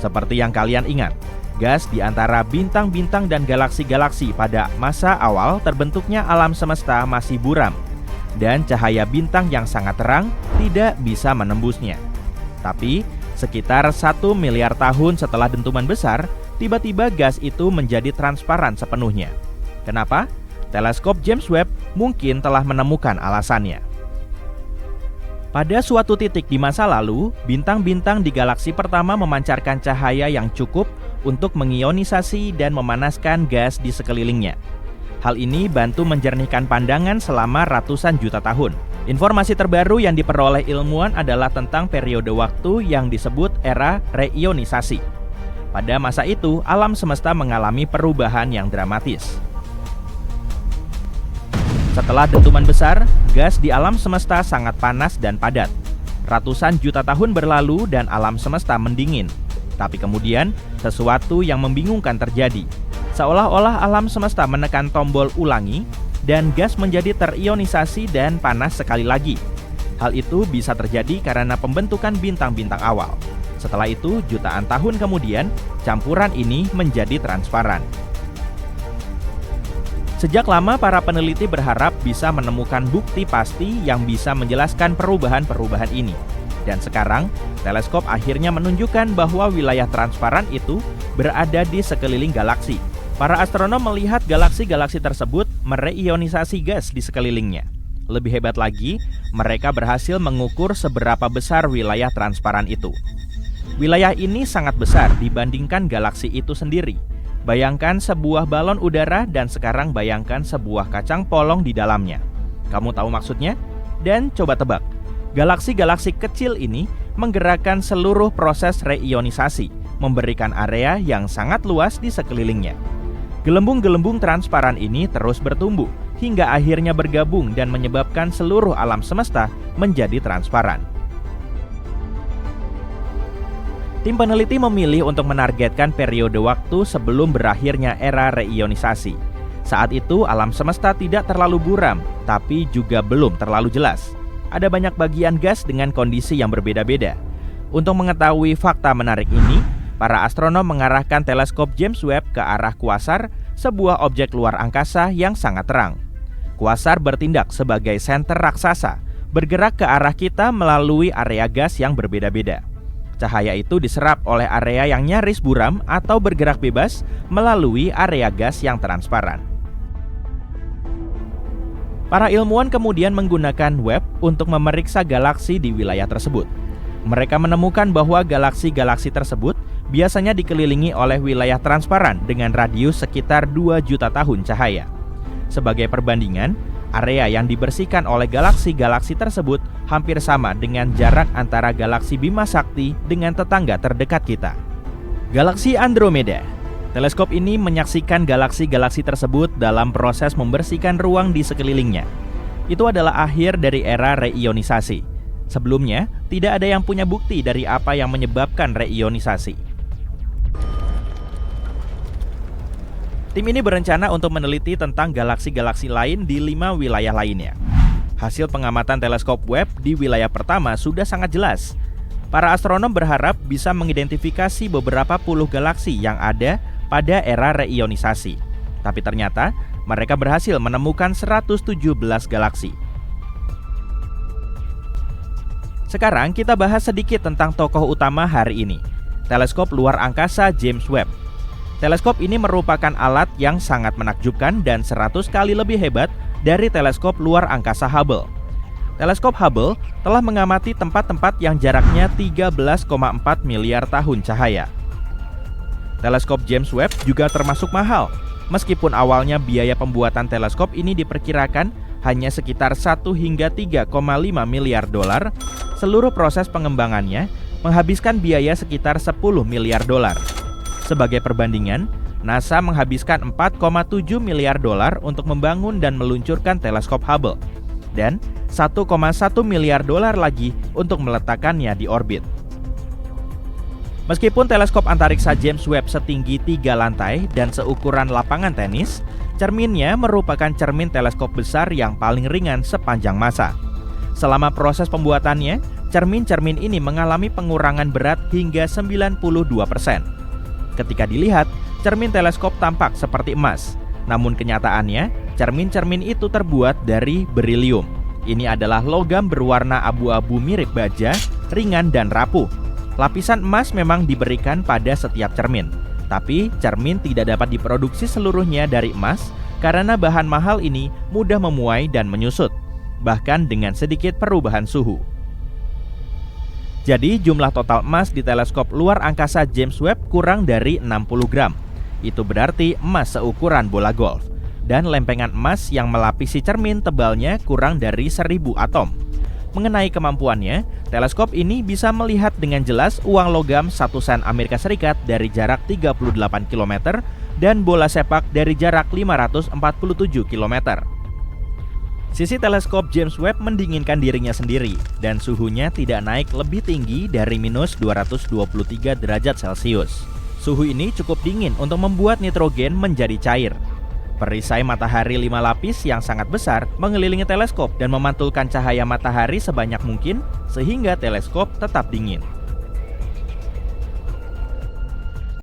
Seperti yang kalian ingat, gas di antara bintang-bintang dan galaksi-galaksi pada masa awal terbentuknya alam semesta masih buram, dan cahaya bintang yang sangat terang tidak bisa menembusnya. Tapi, sekitar 1 miliar tahun setelah dentuman besar, tiba-tiba gas itu menjadi transparan sepenuhnya. Kenapa? Teleskop James Webb mungkin telah menemukan alasannya. Pada suatu titik di masa lalu, bintang-bintang di galaksi pertama memancarkan cahaya yang cukup untuk mengionisasi dan memanaskan gas di sekelilingnya. Hal ini bantu menjernihkan pandangan selama ratusan juta tahun. Informasi terbaru yang diperoleh ilmuwan adalah tentang periode waktu yang disebut era reionisasi. Pada masa itu, alam semesta mengalami perubahan yang dramatis. Setelah dentuman besar, gas di alam semesta sangat panas dan padat. Ratusan juta tahun berlalu dan alam semesta mendingin. Tapi kemudian, sesuatu yang membingungkan terjadi. Seolah-olah alam semesta menekan tombol ulangi, dan gas menjadi terionisasi dan panas sekali lagi. Hal itu bisa terjadi karena pembentukan bintang-bintang awal. Setelah itu, jutaan tahun kemudian, campuran ini menjadi transparan. Sejak lama para peneliti berharap bisa menemukan bukti pasti yang bisa menjelaskan perubahan-perubahan ini. Dan sekarang, teleskop akhirnya menunjukkan bahwa wilayah transparan itu berada di sekeliling galaksi. Para astronom melihat galaksi-galaksi tersebut mereionisasi gas di sekelilingnya. Lebih hebat lagi, mereka berhasil mengukur seberapa besar wilayah transparan itu. Wilayah ini sangat besar dibandingkan galaksi itu sendiri. Bayangkan sebuah balon udara dan sekarang bayangkan sebuah kacang polong di dalamnya. Kamu tahu maksudnya? Dan coba tebak, galaksi-galaksi kecil ini menggerakkan seluruh proses reionisasi, memberikan area yang sangat luas di sekelilingnya. Gelembung-gelembung transparan ini terus bertumbuh, hingga akhirnya bergabung dan menyebabkan seluruh alam semesta menjadi transparan. Tim peneliti memilih untuk menargetkan periode waktu sebelum berakhirnya era reionisasi. Saat itu alam semesta tidak terlalu buram, tapi juga belum terlalu jelas. Ada banyak bagian gas dengan kondisi yang berbeda-beda. Untuk mengetahui fakta menarik ini, para astronom mengarahkan teleskop James Webb ke arah kuasar, sebuah objek luar angkasa yang sangat terang. Kuasar bertindak sebagai senter raksasa, bergerak ke arah kita melalui area gas yang berbeda-beda. Cahaya itu diserap oleh area yang nyaris buram atau bergerak bebas melalui area gas yang transparan. Para ilmuwan kemudian menggunakan Webb untuk memeriksa galaksi di wilayah tersebut. Mereka menemukan bahwa galaksi-galaksi tersebut biasanya dikelilingi oleh wilayah transparan dengan radius sekitar 2 juta tahun cahaya. Sebagai perbandingan, area yang dibersihkan oleh galaksi-galaksi tersebut hampir sama dengan jarak antara galaksi Bima Sakti dengan tetangga terdekat kita. Galaksi Andromeda. Teleskop ini menyaksikan galaksi-galaksi tersebut dalam proses membersihkan ruang di sekelilingnya. Itu adalah akhir dari era reionisasi. Sebelumnya, tidak ada yang punya bukti dari apa yang menyebabkan reionisasi. Tim ini berencana untuk meneliti tentang galaksi-galaksi lain di 5 wilayah lainnya. Hasil pengamatan teleskop Webb di wilayah pertama sudah sangat jelas. Para astronom berharap bisa mengidentifikasi beberapa puluh galaksi yang ada pada era reionisasi. Tapi ternyata mereka berhasil menemukan 117 galaksi. Sekarang kita bahas sedikit tentang tokoh utama hari ini, teleskop luar angkasa James Webb. Teleskop ini merupakan alat yang sangat menakjubkan dan 100 kali lebih hebat dari teleskop luar angkasa Hubble. Teleskop Hubble telah mengamati tempat-tempat yang jaraknya 13,4 miliar tahun cahaya. Teleskop James Webb juga termasuk mahal. Meskipun awalnya biaya pembuatan teleskop ini diperkirakan hanya sekitar 1 hingga 3,5 miliar dolar, seluruh proses pengembangannya menghabiskan biaya sekitar 10 miliar dolar. Sebagai perbandingan, NASA menghabiskan 4,7 miliar dolar untuk membangun dan meluncurkan teleskop Hubble, dan 1,1 miliar dolar lagi untuk meletakkannya di orbit. Meskipun teleskop antariksa James Webb setinggi 3 lantai dan seukuran lapangan tenis, cerminnya merupakan cermin teleskop besar yang paling ringan sepanjang masa. Selama proses pembuatannya, cermin-cermin ini mengalami pengurangan berat hingga 92%. Ketika dilihat, cermin teleskop tampak seperti emas. Namun kenyataannya, cermin-cermin itu terbuat dari berilium. Ini adalah logam berwarna abu-abu mirip baja, ringan dan rapuh. Lapisan emas memang diberikan pada setiap cermin. Tapi cermin tidak dapat diproduksi seluruhnya dari emas karena bahan mahal ini mudah memuai dan menyusut, bahkan dengan sedikit perubahan suhu. Jadi jumlah total emas di teleskop luar angkasa James Webb kurang dari 60 gram. Itu berarti emas seukuran bola golf. Dan lempengan emas yang melapisi cermin tebalnya kurang dari 1000 atom. Mengenai kemampuannya, teleskop ini bisa melihat dengan jelas uang logam 1 sen Amerika Serikat dari jarak 38 km dan bola sepak dari jarak 547 km. Sisi teleskop James Webb mendinginkan dirinya sendiri dan suhunya tidak naik lebih tinggi dari minus 223 derajat Celcius. Suhu ini cukup dingin untuk membuat nitrogen menjadi cair. Perisai matahari 5 lapis yang sangat besar mengelilingi teleskop dan memantulkan cahaya matahari sebanyak mungkin sehingga teleskop tetap dingin.